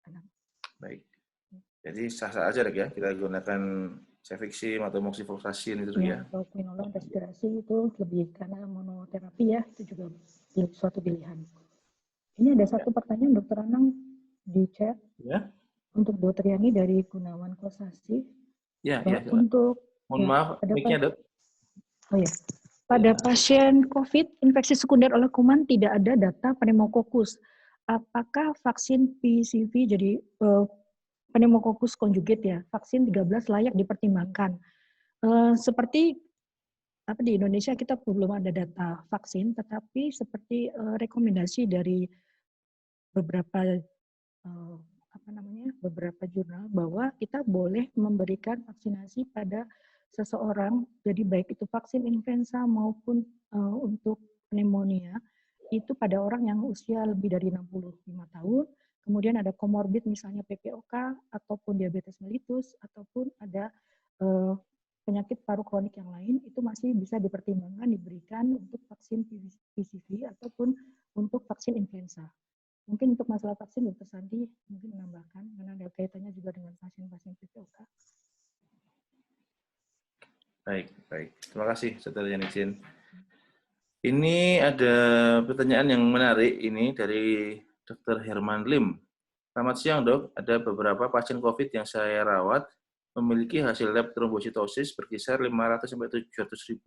Anang. Baik. Jadi sah-sah aja ya kita gunakan cefixime atau moxifloxacin itu ya. Atau quinolone respirasi itu lebih karena monoterapi ya, itu juga suatu pilihan. Ini ada satu pertanyaan Dokter Anang di chat ya. Untuk Dokter Yani dari Gunawan Kosasi. Ya. Untuk mohon maaf, mic-nya, Dok. Oh ya. Pada pasien COVID infeksi sekunder oleh kuman tidak ada data pneumococcus. Apakah vaksin PCV jadi pneumococcus conjugate ya, vaksin 13 layak dipertimbangkan? Seperti di Indonesia kita belum ada data vaksin, tetapi seperti rekomendasi dari beberapa beberapa jurnal bahwa kita boleh memberikan vaksinasi pada seseorang, jadi baik itu vaksin influenza maupun untuk pneumonia, itu pada orang yang usia lebih dari 65 tahun, kemudian ada komorbid misalnya PPOK, ataupun diabetes mellitus, ataupun ada penyakit paru kronik yang lain, itu masih bisa dipertimbangkan diberikan untuk vaksin PCV ataupun untuk vaksin influenza. Mungkin untuk masalah vaksin, Dr. Santi mungkin menambahkan, karena ada kaitannya juga dengan pasien-pasien PPOK. Baik. Terima kasih, Saudara Yanizin. Ini ada pertanyaan yang menarik ini dari Dr. Herman Lim. Selamat siang, Dok. Ada beberapa pasien COVID yang saya rawat memiliki hasil lab trombositosis berkisar 500-700.000.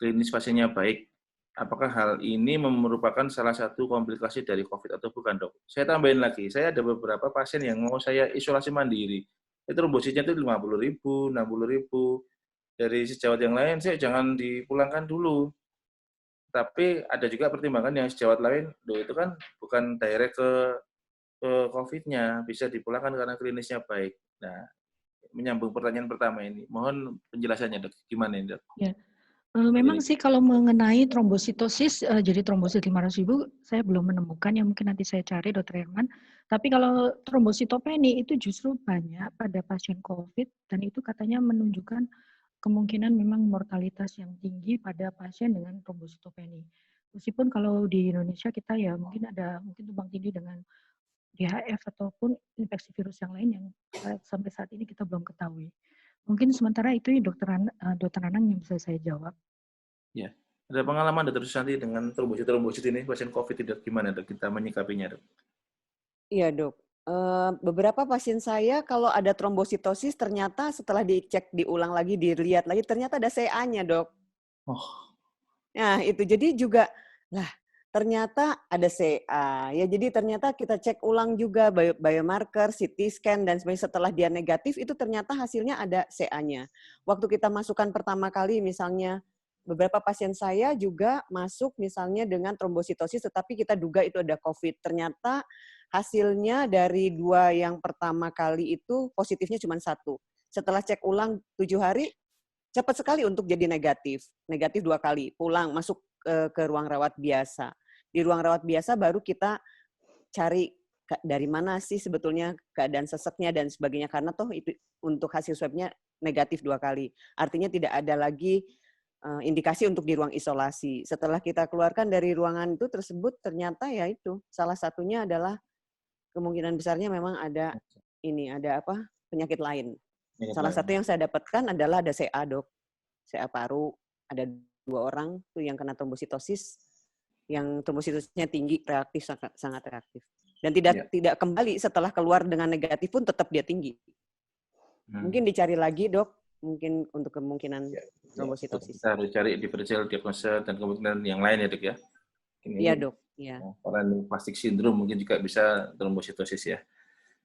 Klinis pasiennya baik. Apakah hal ini merupakan salah satu komplikasi dari COVID atau bukan, Dok? Saya tambahin lagi, saya ada beberapa pasien yang mau saya isolasi mandiri. Trombositnya itu 50.000, 60.000. Dari sejawat yang lain, saya jangan dipulangkan dulu. Tapi ada juga pertimbangan yang sejawat lain, itu kan bukan direct ke COVID-nya, bisa dipulangkan karena klinisnya baik. Nah, menyambung pertanyaan pertama ini, mohon penjelasannya, Dok. Gimana ini, Dok? Ya. Memang sih kalau mengenai trombositosis, jadi trombosit 500.000, saya belum menemukan, yang mungkin nanti saya cari, Dr. Herman. Tapi kalau trombositopeni itu justru banyak pada pasien COVID, dan itu katanya menunjukkan kemungkinan memang mortalitas yang tinggi pada pasien dengan trombositopeni. Meskipun kalau di Indonesia kita ya mungkin tumbang tindih dengan DHF ataupun infeksi virus yang lain yang sampai saat ini kita belum ketahui. Mungkin sementara itu Dokter Anang yang bisa saya jawab. Ya, ada pengalaman Dr. Susanti dengan trombosit ini pasien COVID tidak gimana, Dok? Kita menyikapinya, Dok? Iya, Dok. Beberapa pasien saya kalau ada trombositosis ternyata setelah dicek diulang lagi, dilihat lagi ternyata ada CA-nya, Dok. Oh. Nah, itu jadi juga ternyata ada CA. Ya, jadi ternyata kita cek ulang juga biomarker, CT scan dan sebagainya, setelah dia negatif itu ternyata hasilnya ada CA-nya. Waktu kita masukkan pertama kali misalnya beberapa pasien saya juga masuk misalnya dengan trombositosis tetapi kita duga itu ada COVID. Ternyata hasilnya dari 2 yang pertama kali itu positifnya cuma 1. Setelah cek ulang 7 hari, cepat sekali untuk jadi negatif. Negatif 2 kali, pulang, masuk ke ruang rawat biasa. Di ruang rawat biasa baru kita cari dari mana sih sebetulnya keadaan seseknya dan sebagainya. Karena toh itu untuk hasil swabnya negatif 2 kali. Artinya tidak ada lagi indikasi untuk di ruang isolasi. Setelah kita keluarkan dari ruangan itu tersebut, ternyata ya itu salah satunya adalah kemungkinan besarnya memang ada penyakit lain. Salah satu yang saya dapatkan adalah ada CA, Dok. CA paru, ada 2 orang tuh yang kena trombositosis, yang trombositosisnya tinggi, reaktif, sangat reaktif. Dan tidak kembali setelah keluar dengan negatif pun tetap dia tinggi. Mungkin dicari lagi, Dok, mungkin untuk kemungkinan trombositosis. Kita harus cari differential diagnosis dan kemungkinan yang lain ya, Dok ya. Iya, Dok. Iya. Paraneoplastic syndrome mungkin juga bisa trombositosis ya.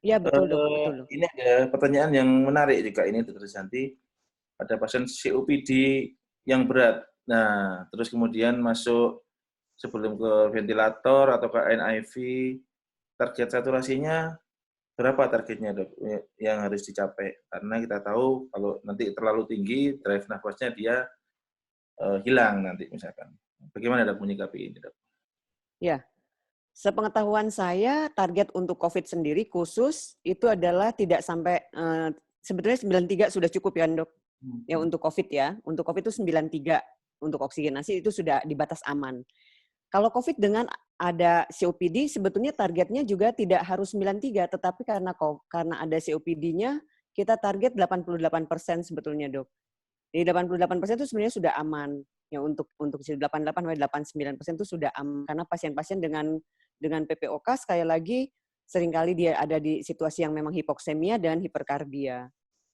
Iya, betul, Dok. Betul, Dok. Ini ada pertanyaan yang menarik juga ini, Dr. Santi. Pada pasien COPD yang berat. Nah, terus kemudian masuk sebelum ke ventilator atau ke NIV, target saturasinya berapa targetnya, Dok, yang harus dicapai? Karena kita tahu kalau nanti terlalu tinggi, drive nafasnya dia hilang nanti misalkan. Bagaimana Dok menyikapi ini, Dok? Ya, sepengetahuan saya target untuk COVID sendiri khusus itu adalah tidak sampai, sebetulnya 93 sudah cukup ya Dok, ya untuk COVID ya. Untuk COVID itu 93, untuk oksigenasi itu sudah di batas aman. Kalau COVID dengan ada COPD sebetulnya targetnya juga tidak harus 93, tetapi karena ada COPD-nya kita target 88% sebetulnya Dok. Jadi 88% itu sebenarnya sudah aman. Ya untuk 88 sampai 89% itu sudah aman karena pasien-pasien dengan PPOK sekali lagi seringkali dia ada di situasi yang memang hipoksemia dan hiperkardia.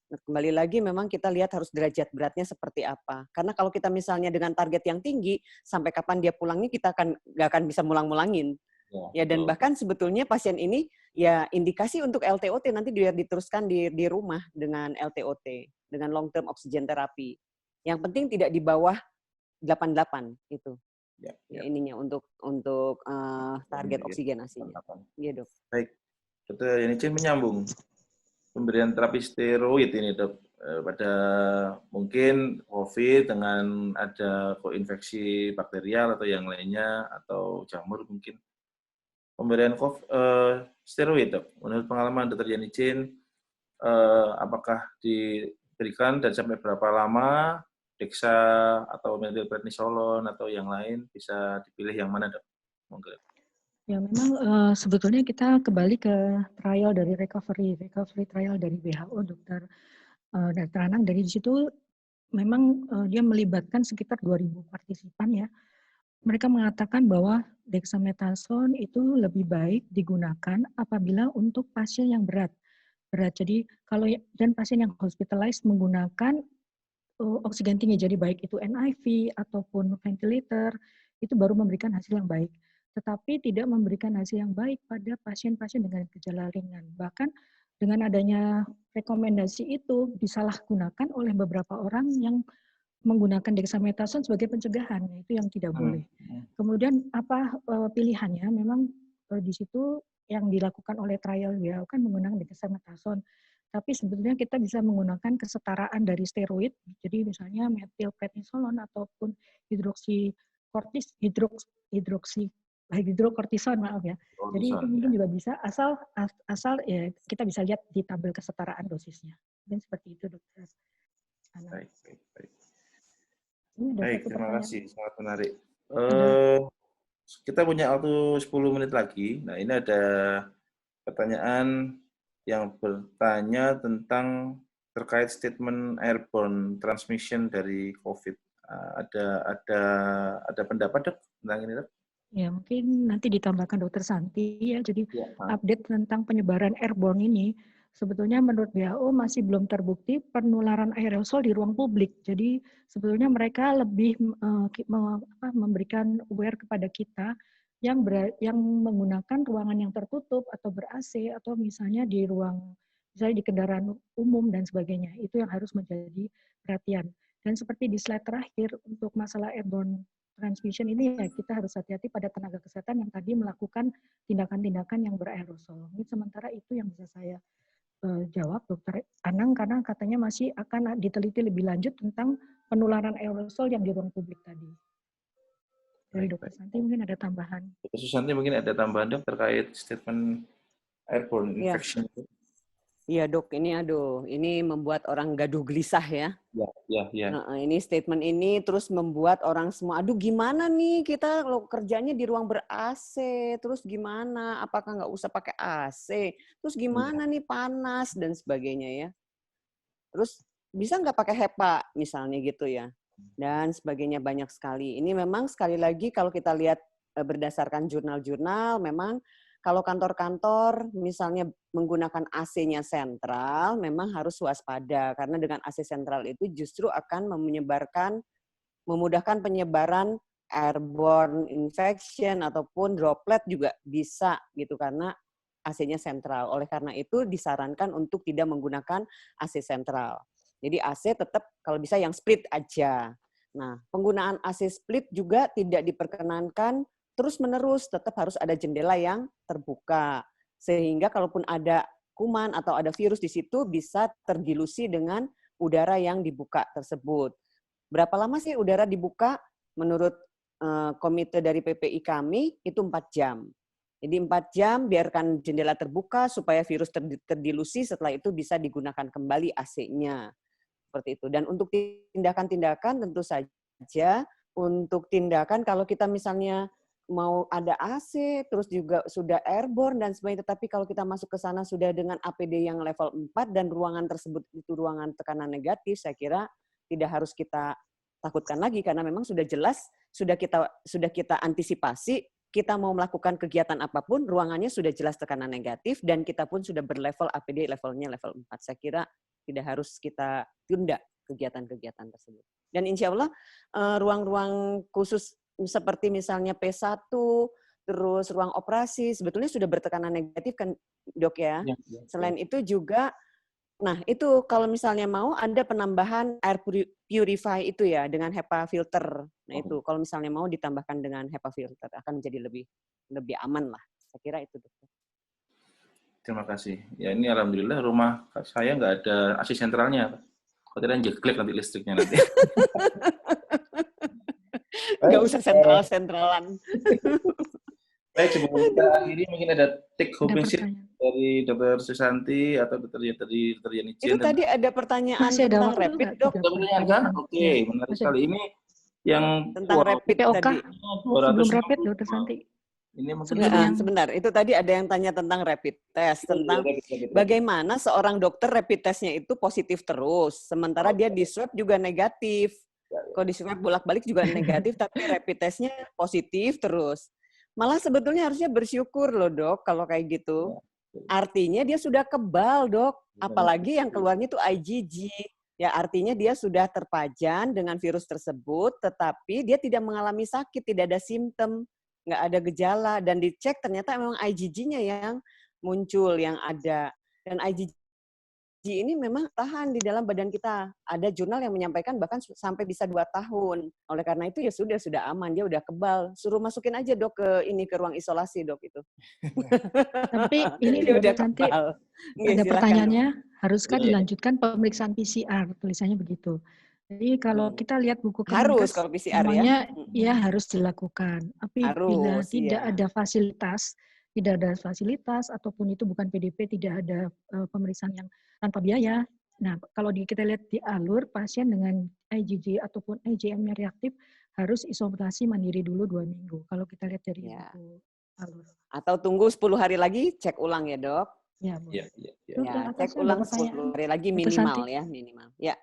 Nah, kembali lagi memang kita lihat harus derajat beratnya seperti apa. Karena kalau kita misalnya dengan target yang tinggi, sampai kapan dia pulangnya kita nggak akan bisa mulang-mulangin. Ya, dan bahkan sebetulnya pasien ini ya indikasi untuk LTOT nanti dia diteruskan di rumah dengan LTOT, dengan long term oxygen therapy. Yang penting tidak di bawah 88 itu. Ya, ininya untuk target oksigenasinya. Iya, Dok. Baik. Dokter Yenicin menyambung pemberian terapi steroid ini, Dok. Pada mungkin COVID dengan ada koinfeksi bakterial atau yang lainnya atau jamur mungkin. Pemberian steroid, Dok. Menurut pengalaman Dr. Yenicin, apakah diberikan dan sampai berapa lama, Dexa atau methylprednisolone atau yang lain, bisa dipilih yang mana, Dok? Monggo. Ya memang sebetulnya kita kembali ke trial dari recovery trial dari WHO, Dr. Anang. Dari situ memang dia melibatkan sekitar 2.000 partisipan ya. Mereka mengatakan bahwa dexamethasone itu lebih baik digunakan apabila untuk pasien yang berat. Jadi kalau dan pasien yang hospitalized menggunakan oksigen tinggi, jadi baik itu NIV ataupun ventilator, itu baru memberikan hasil yang baik. Tetapi tidak memberikan hasil yang baik pada pasien-pasien dengan gejala ringan. Bahkan dengan adanya rekomendasi itu disalahgunakan oleh beberapa orang yang menggunakan dexamethasone sebagai pencegahan, itu yang tidak boleh. Kemudian apa pilihannya? Memang di situ yang dilakukan oleh trial WHO kan menggunakan dexamethasone. Tapi sebetulnya kita bisa menggunakan kesetaraan dari steroid, jadi misalnya methylprednisolone ataupun hidrokortison, maaf ya. Jadi itu mungkin juga bisa, asal ya kita bisa lihat di tabel kesetaraan dosisnya. Dan seperti itu, Dokter Anang. Baik, terima kasih, sangat menarik. Kita punya waktu 10 menit lagi. Nah, ini ada pertanyaan yang bertanya tentang terkait statement airborne transmission dari COVID. Ada pendapat, Dok, tentang ini, Dok? Ya, mungkin nanti ditambahkan Dokter Santi ya. Jadi update tentang penyebaran airborne ini, sebetulnya menurut WHO masih belum terbukti penularan aerosol di ruang publik. Jadi sebetulnya mereka lebih memberikan aware kepada kita yang menggunakan ruangan yang tertutup atau ber-AC atau misalnya di misalnya di kendaraan umum dan sebagainya. Itu yang harus menjadi perhatian. Dan seperti di slide terakhir untuk masalah airborne transmission ini ya kita harus hati-hati pada tenaga kesehatan yang tadi melakukan tindakan-tindakan yang beraerosol. Ini sementara itu yang bisa saya jawab, Dokter Anang, karena katanya masih akan diteliti lebih lanjut tentang penularan aerosol yang di ruang publik tadi. Dari Dokter Santi mungkin ada tambahan. Dokter Susanti mungkin ada tambahan, Dok, terkait statement airborne infection. Iya, Dok, ini membuat orang gaduh gelisah ya. Ya. Nah, ini statement ini terus membuat orang semua, aduh gimana nih kita kalau kerjanya di ruang ber-AC, terus gimana, apakah nggak usah pakai AC, terus gimana nih panas dan sebagainya ya. Terus bisa nggak pakai HEPA misalnya gitu ya, dan sebagainya banyak sekali. Ini memang sekali lagi kalau kita lihat berdasarkan jurnal-jurnal, memang kalau kantor-kantor misalnya menggunakan AC-nya sentral, memang harus waspada karena dengan AC sentral itu justru akan memudahkan penyebaran airborne infection ataupun droplet juga bisa gitu karena AC-nya sentral. Oleh karena itu disarankan untuk tidak menggunakan AC sentral. Jadi AC tetap kalau bisa yang split aja. Nah, penggunaan AC split juga tidak diperkenankan terus-menerus, tetap harus ada jendela yang terbuka. Sehingga kalaupun ada kuman atau ada virus di situ bisa terdilusi dengan udara yang dibuka tersebut. Berapa lama sih udara dibuka? Menurut komite dari PPI kami itu 4 jam. Jadi 4 jam biarkan jendela terbuka supaya virus terdilusi, setelah itu bisa digunakan kembali AC-nya. Seperti itu. Dan untuk tindakan-tindakan tentu saja, untuk tindakan kalau kita misalnya mau ada AC, terus juga sudah airborne dan sebagainya, tetapi kalau kita masuk ke sana sudah dengan APD yang level 4 dan ruangan tersebut itu ruangan tekanan negatif, saya kira tidak harus kita takutkan lagi karena memang sudah jelas, sudah kita antisipasi. Kita mau melakukan kegiatan apapun, ruangannya sudah jelas tekanan negatif, dan kita pun sudah berlevel APD levelnya level 4. Saya kira tidak harus kita tunda kegiatan-kegiatan tersebut. Dan insya Allah ruang-ruang khusus seperti misalnya P1, terus ruang operasi, sebetulnya sudah bertekanan negatif kan dok ya? Selain itu juga, nah itu kalau misalnya mau ada penambahan air purify itu ya dengan HEPA filter. Nah itu kalau misalnya mau ditambahkan dengan HEPA filter akan menjadi lebih aman lah. Saya kira itu dokter. Terima kasih. Ya ini alhamdulillah rumah saya nggak ada AC sentralnya. Khawatirnya jeglek nanti listriknya nanti. Nggak usah sentral-sentralan. Baik, sebelum kita akhiri mungkin ada take home message dari Dr. Susanti atau Dr. Yani Chen. Itu tadi ada pertanyaan tentang rapid, dok. Ada pertanyaan kan? Oke, menarik sekali. Ini yang tentang rapid tadi. Sebelum rapid, Dr. Santi. Ini mungkin sebentar, itu tadi ada yang tanya tentang rapid test, tentang bagaimana seorang dokter rapid testnya itu positif terus, sementara dia di swab juga negatif. Kalau di swab bolak-balik juga negatif, tapi rapid testnya positif terus. Malah sebetulnya harusnya bersyukur loh dok, kalau kayak gitu. Artinya dia sudah kebal dok, apalagi yang keluarnya itu IgG. Ya artinya dia sudah terpajan dengan virus tersebut, tetapi dia tidak mengalami sakit, tidak ada simptom, nggak ada gejala, dan dicek ternyata memang IgG-nya yang muncul, yang ada. Dan IgG ini memang tahan di dalam badan kita. Ada jurnal yang menyampaikan bahkan sampai bisa 2 tahun. Oleh karena itu ya sudah aman, dia udah kebal. Suruh masukin aja dok ke ruang isolasi dok itu. Tapi ini udah cantik. Ada pertanyaannya, haruskah dilanjutkan pemeriksaan PCR? Tulisannya begitu. Jadi kalau kita lihat buku harus kalau PCR semuanya ya harus dilakukan. Tapi bila tidak ada fasilitas ataupun itu bukan PDP, tidak ada pemeriksaan yang tanpa biaya. Nah, kalau kita lihat di alur, pasien dengan IgG ataupun IgM-nya reaktif harus isolasi mandiri dulu 2 minggu. Kalau kita lihat dari buku alur. Atau tunggu 10 hari lagi, cek ulang ya dok. Ya, cek ulang 10 hari lagi minimal ya, minimal. Ya.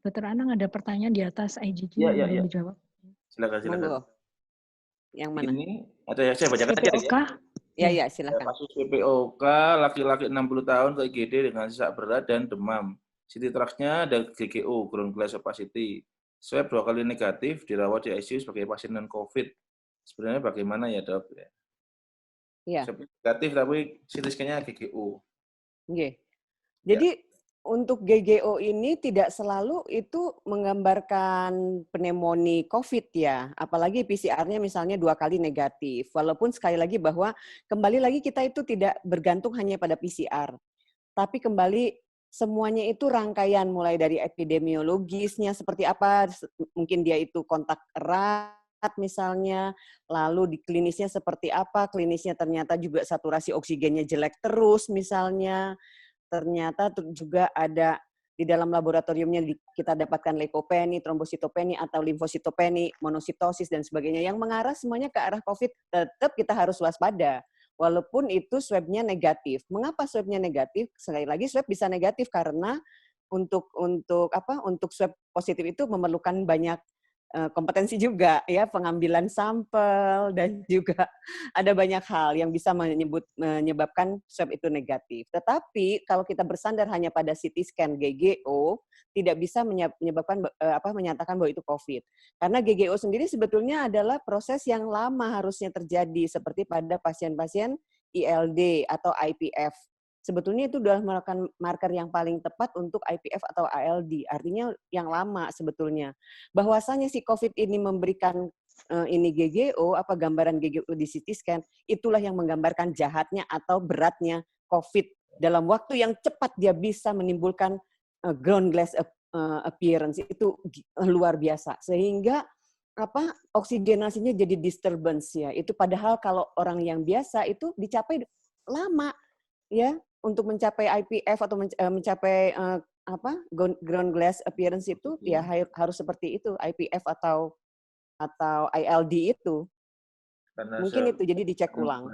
Dokter Anang ada pertanyaan di atas IgG yang belum dijawab. Silakan. Yang mana? Ini ada yang saya bacakan PPOK? Ya, silakan. Kasus PPOK, laki-laki 60 tahun ke IGD dengan sesak berat dan demam. CT tract-nya ada GGO, ground glass opacity. Swab 2 kali negatif, dirawat di ICU sebagai pasien non-COVID. Sebenarnya bagaimana ya dok? Iya. Negatif tapi CT scan-nya GGO. Oke. Jadi untuk GGO ini tidak selalu itu menggambarkan pneumonia COVID ya, apalagi PCR-nya misalnya 2 kali negatif. Walaupun sekali lagi bahwa kembali lagi kita itu tidak bergantung hanya pada PCR, tapi kembali semuanya itu rangkaian mulai dari epidemiologisnya seperti apa, mungkin dia itu kontak erat misalnya, lalu di klinisnya seperti apa, klinisnya ternyata juga saturasi oksigennya jelek terus misalnya. Ternyata juga ada di dalam laboratoriumnya kita dapatkan leukopeni, trombositopeni, atau limfositopeni, monositosis, dan sebagainya. Yang mengarah semuanya ke arah COVID, tetap kita harus waspada. Walaupun itu swab-nya negatif. Mengapa swab-nya negatif? Sekali lagi swab bisa negatif karena untuk swab positif itu memerlukan banyak kompetensi juga ya, pengambilan sampel, dan juga ada banyak hal yang bisa menyebabkan swab itu negatif. Tetapi kalau kita bersandar hanya pada CT scan GGO tidak bisa menyatakan bahwa itu COVID. Karena GGO sendiri sebetulnya adalah proses yang lama harusnya terjadi seperti pada pasien-pasien ILD atau IPF. Sebetulnya itu adalah marker yang paling tepat untuk IPF atau ALD, artinya yang lama sebetulnya. Bahwasanya si COVID ini memberikan ini GGO, gambaran GGO di CT scan, itulah yang menggambarkan jahatnya atau beratnya COVID. Dalam waktu yang cepat dia bisa menimbulkan ground glass appearance, itu luar biasa. Sehingga oksigenasinya jadi disturbance ya. Itu padahal kalau orang yang biasa itu dicapai lama ya untuk mencapai IPF atau mencapai ground glass appearance itu ya harus seperti itu, IPF atau ILD itu. Karena Mungkin itu jadi dicek ulang.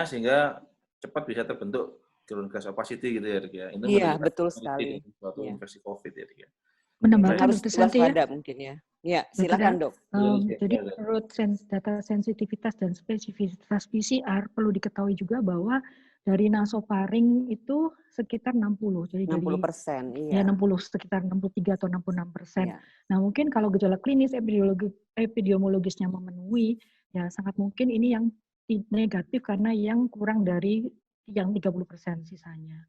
Sehingga cepat bisa terbentuk ground glass opacity gitu ya, Dok ya. Itu Iya, betul sekali. Suatu infeksi COVID ya, Dok ya. Menambahkan Harus Dr. Santi ya. mungkin ya. Ya, silakan Dok. Jadi menurut data sensitivitas dan spesifitas PCR perlu diketahui juga bahwa dari nasofaring itu sekitar 60. Jadi 60%, iya. Ya 60, sekitar 63 atau 66%. Iya. Nah mungkin kalau gejala klinis epidemiologisnya memenuhi, ya sangat mungkin ini yang negatif karena yang kurang dari yang 30% sisanya.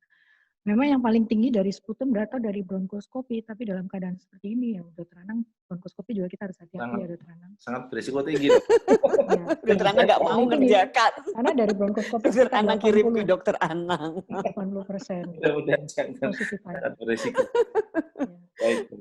Memang yang paling tinggi dari sputum berasal dari bronkoskopi, tapi dalam keadaan seperti ini ya, Dr. Anang, bronkoskopi juga kita harus hati-hati ya, Dr. Anang. Sangat berisiko tinggi, Dok. Ya, Dr. Anang nggak mau ngerjakan. Karena dari bronkoskopi Dr. Anang kirim ke Dr. Anang. 80%. Mudah-mudahan jangan sangat berisiko. Baik.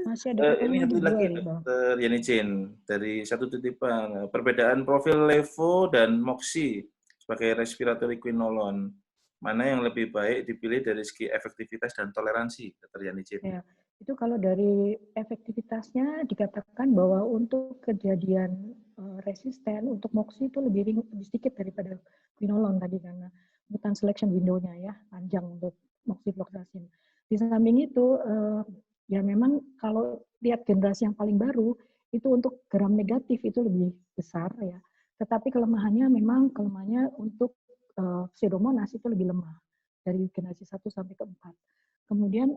Masih ada ini satu lagi, Dr. Yani Jane, dari satu titipan, perbedaan profil levo dan moxi sebagai respiratory quinolone. Mana yang lebih baik dipilih dari segi efektivitas dan toleransi, Dr. Yani Jane? Ya, itu kalau dari efektivitasnya dikatakan bahwa untuk kejadian resisten, untuk moxi itu lebih sedikit daripada quinolone tadi karena mutant selection window-nya ya, panjang untuk moxifloxacin. Di samping itu, ya memang kalau lihat generasi yang paling baru, itu untuk gram negatif itu lebih besar ya. Tetapi kelemahannya untuk Pseudomonas itu lebih lemah dari generasi 1 sampai ke 4. Kemudian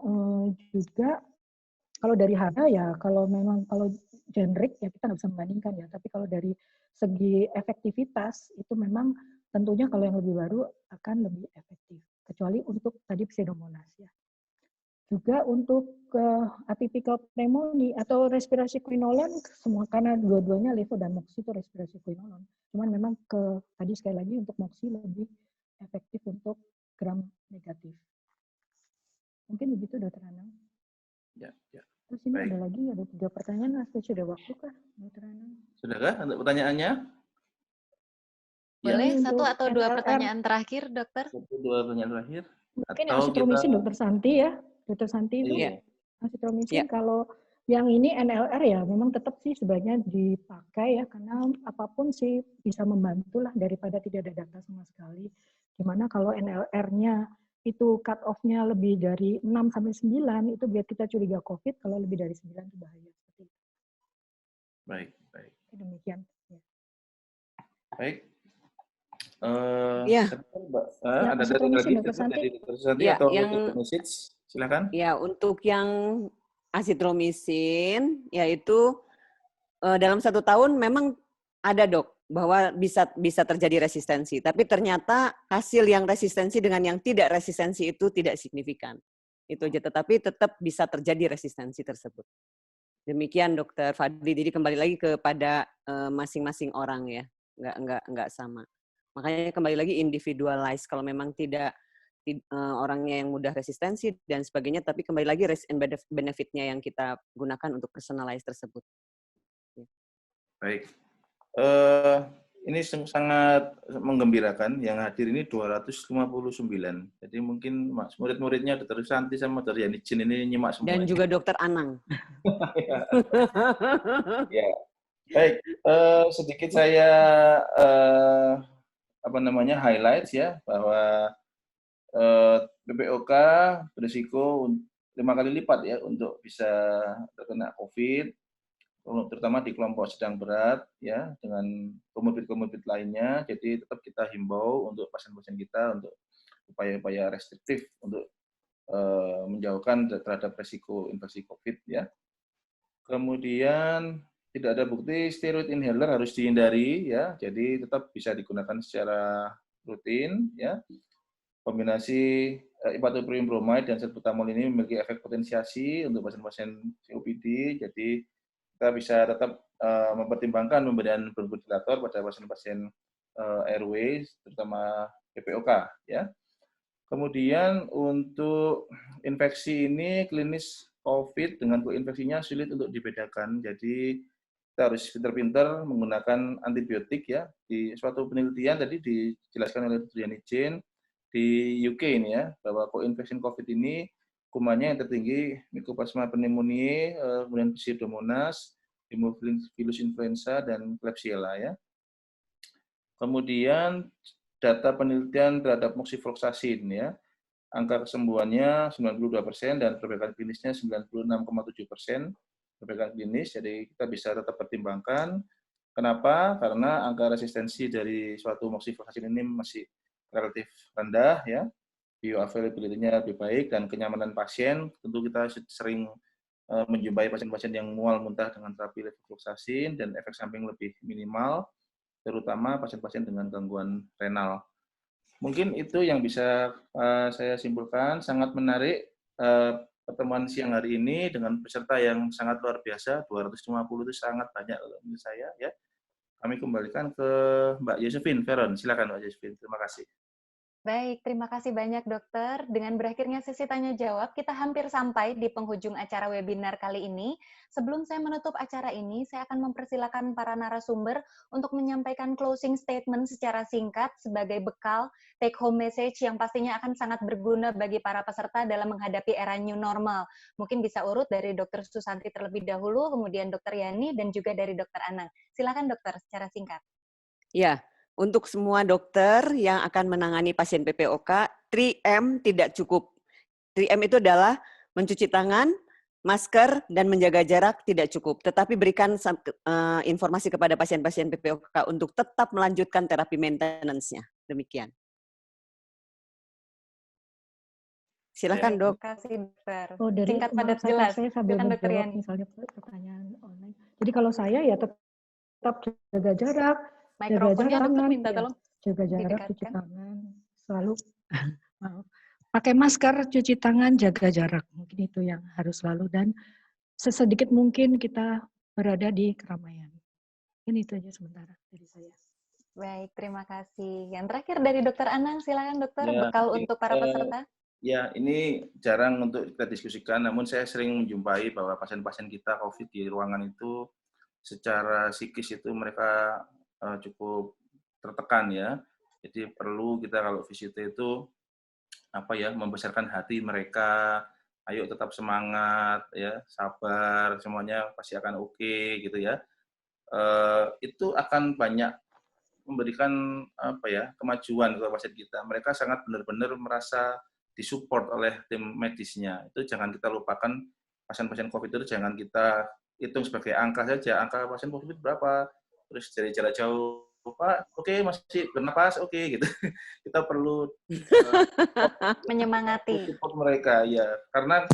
juga kalau dari harga ya kalau generik ya kita nggak bisa membandingkan ya. Tapi kalau dari segi efektivitas itu memang tentunya kalau yang lebih baru akan lebih efektif. Kecuali untuk tadi Pseudomonas ya. Juga untuk atypical pneumonia atau respirasi quinolone semua karena dua-duanya levo dan moxi itu respirasi quinolone. Cuman memang tadi sekali lagi untuk moxi lebih efektif untuk gram negatif. Mungkin begitu Dr. Anang. Ya. Terus ini ada 3 pertanyaan, sudah waktu kah Dr. Anang? Sudahkah untuk pertanyaannya? Boleh satu atau dua pertanyaan terakhir, Dokter? Dua pertanyaan terakhir. Mungkin asitromisin Dr. Santi ya. Dr. Santi itu asitromisin kalau yang ini NLR ya memang tetap sih sebaiknya dipakai ya karena apapun sih bisa membantu lah daripada tidak ada data sama sekali. Gimana kalau NLR-nya itu cut off-nya lebih dari 6 sampai 9 itu biar kita curiga COVID, kalau lebih dari 9 itu bahaya seperti itu. Baik. Demikian. Ya. Baik. Ada satu lagi Dr. Santi ya, atau yang message, silakan. Ya, untuk yang asitromisin yaitu dalam 1 tahun memang ada Dok bahwa bisa terjadi resistensi, tapi ternyata hasil yang resistensi dengan yang tidak resistensi itu tidak signifikan. Itu aja, tetapi tetap bisa terjadi resistensi tersebut. Demikian Dokter Fadli. Jadi kembali lagi kepada masing-masing orang ya, nggak sama. Makanya kembali lagi individualize kalau memang tidak orangnya yang mudah resistensi dan sebagainya, tapi kembali lagi risk and benefit-nya yang kita gunakan untuk personalize tersebut. Baik. Ini sangat menggembirakan, yang hadir ini 259. Jadi mungkin murid-muridnya Dr. Santi sama Dr. Yani Jane ini nyimak semua. Dan juga Dr. Anang. Ya. Baik, sedikit saya highlights ya bahwa PPOK berisiko 5 kali lipat ya untuk bisa terkena COVID, terutama di kelompok sedang berat ya dengan komorbid lainnya. Jadi tetap kita himbau untuk pasien-pasien kita untuk upaya-upaya restriktif untuk menjauhkan terhadap resiko infeksi COVID ya. Kemudian tidak ada bukti steroid inhaler harus dihindari ya. Jadi tetap bisa digunakan secara rutin ya. Kombinasi ipatopril bromide dan salbutamol ini memiliki efek potensiasi untuk pasien-pasien COPD. Jadi kita bisa tetap mempertimbangkan pemberian bronchodilator pada pasien-pasien airways, terutama PPOK ya. Kemudian untuk infeksi ini klinis COVID dengan koinfeksinya sulit untuk dibedakan. Jadi kita harus pintar-pintar menggunakan antibiotik ya. Di suatu penelitian tadi dijelaskan oleh Dr. Yani Jane di UK ini ya, bahwa co-infection COVID ini kumannya yang tertinggi Mycoplasma pneumoniae, kemudian Pseudomonas, Haemophilus influenza, dan Klebsiella ya. Kemudian data penelitian terhadap moxifloxacin ya, angka kesembuhannya 92% dan perbaikan klinisnya 96,7% perbaikan klinis, jadi kita bisa tetap pertimbangkan. Kenapa? Karena angka resistensi dari suatu moxifloxacin ini masih relatif rendah ya, bioavailability-nya lebih baik, dan kenyamanan pasien. Tentu kita sering menjumpai pasien-pasien yang mual muntah dengan terapi levofloxacin dan efek samping lebih minimal, terutama pasien-pasien dengan gangguan renal. Mungkin itu yang bisa saya simpulkan. Sangat menarik pertemuan siang hari ini dengan peserta yang sangat luar biasa, 250 itu sangat banyak menurut saya ya. Kami kembalikan ke Mbak Josephine Veron. Silakan Mbak Josephine. Terima kasih. Baik, terima kasih banyak dokter. Dengan berakhirnya sesi tanya jawab, kita hampir sampai di penghujung acara webinar kali ini. Sebelum saya menutup acara ini, saya akan mempersilakan para narasumber untuk menyampaikan closing statement secara singkat sebagai bekal take home message yang pastinya akan sangat berguna bagi para peserta dalam menghadapi era new normal. Mungkin bisa urut dari Dr. Susanti terlebih dahulu, kemudian Dr. Yani, dan juga dari Dr. Anang. Silakan dokter, secara singkat. Ya, untuk semua dokter yang akan menangani pasien PPOK, 3M tidak cukup. 3M itu adalah mencuci tangan, masker, dan menjaga jarak tidak cukup. Tetapi berikan informasi kepada pasien-pasien PPOK untuk tetap melanjutkan terapi maintenance-nya. Demikian. Silakan dok. Terima kasih dokter. Oh, dari Singkat padat jelas. saya sambil Silakan dokter menjawab Yani. misalnya pertanyaan online. Jadi kalau saya ya tetap jaga jarak, Mikrofonnya dokter tangan, minta ya. Tolong Jaga jarak, didekatkan. cuci tangan, selalu pakai masker, cuci tangan, jaga jarak. Mungkin itu yang harus selalu, dan sesedikit mungkin kita berada di keramaian. Ini itu aja sementara dari saya. Baik, terima kasih. Yang terakhir dari Dokter Anang, silakan dokter, Ya, bekal untuk para peserta. Ya, ini jarang untuk kita diskusikan, namun saya sering menjumpai bahwa pasien-pasien kita COVID di ruangan itu secara psikis itu mereka cukup tertekan ya. Jadi perlu kita kalau visit itu membesarkan hati mereka, ayo tetap semangat ya, sabar, semuanya pasti akan oke gitu ya. Itu akan banyak memberikan kemajuan kepada pasien kita. Mereka sangat benar-benar merasa disupport oleh tim medisnya. Itu jangan kita lupakan, pasien-pasien COVID itu jangan kita hitung sebagai angka saja. Angka pasien COVID berapa? Terus dari jarak jauh, Pak, oke, masih bernapas, oke gitu. Kita perlu menyemangati support mereka ya, karena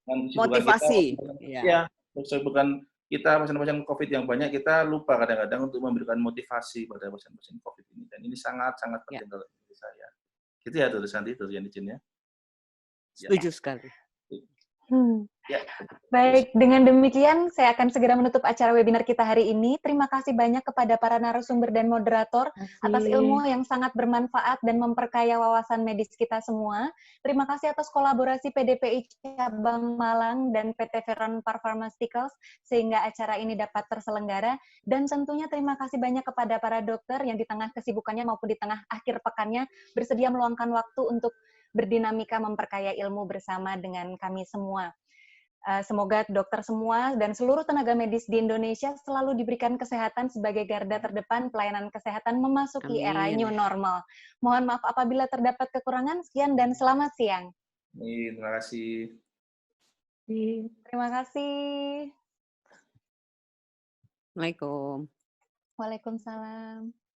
Motivasi. Bukan kita pasien-pasien COVID yang banyak, kita lupa kadang-kadang untuk memberikan motivasi pada pasien-pasien COVID ini, dan ini sangat-sangat penting dalam diri saya. Gitu ya, Dr. Santi, Dr. Yani Jin ya. Setuju sekali. Ya. Baik, dengan demikian saya akan segera menutup acara webinar kita hari ini. Terima kasih banyak kepada para narasumber dan moderator atas ilmu yang sangat bermanfaat dan memperkaya wawasan medis kita semua. Terima kasih atas kolaborasi PDPI Cabang Malang dan PT Veron Pharmaceuticals sehingga acara ini dapat terselenggara. Dan tentunya terima kasih banyak kepada para dokter yang di tengah kesibukannya maupun di tengah akhir pekannya bersedia meluangkan waktu untuk berdinamika memperkaya ilmu bersama dengan kami semua. Semoga dokter semua dan seluruh tenaga medis di Indonesia selalu diberikan kesehatan sebagai garda terdepan pelayanan kesehatan memasuki era new normal. Mohon maaf apabila terdapat kekurangan. Sekian dan selamat siang. Terima kasih. Terima kasih. Assalamualaikum. Waalaikumsalam.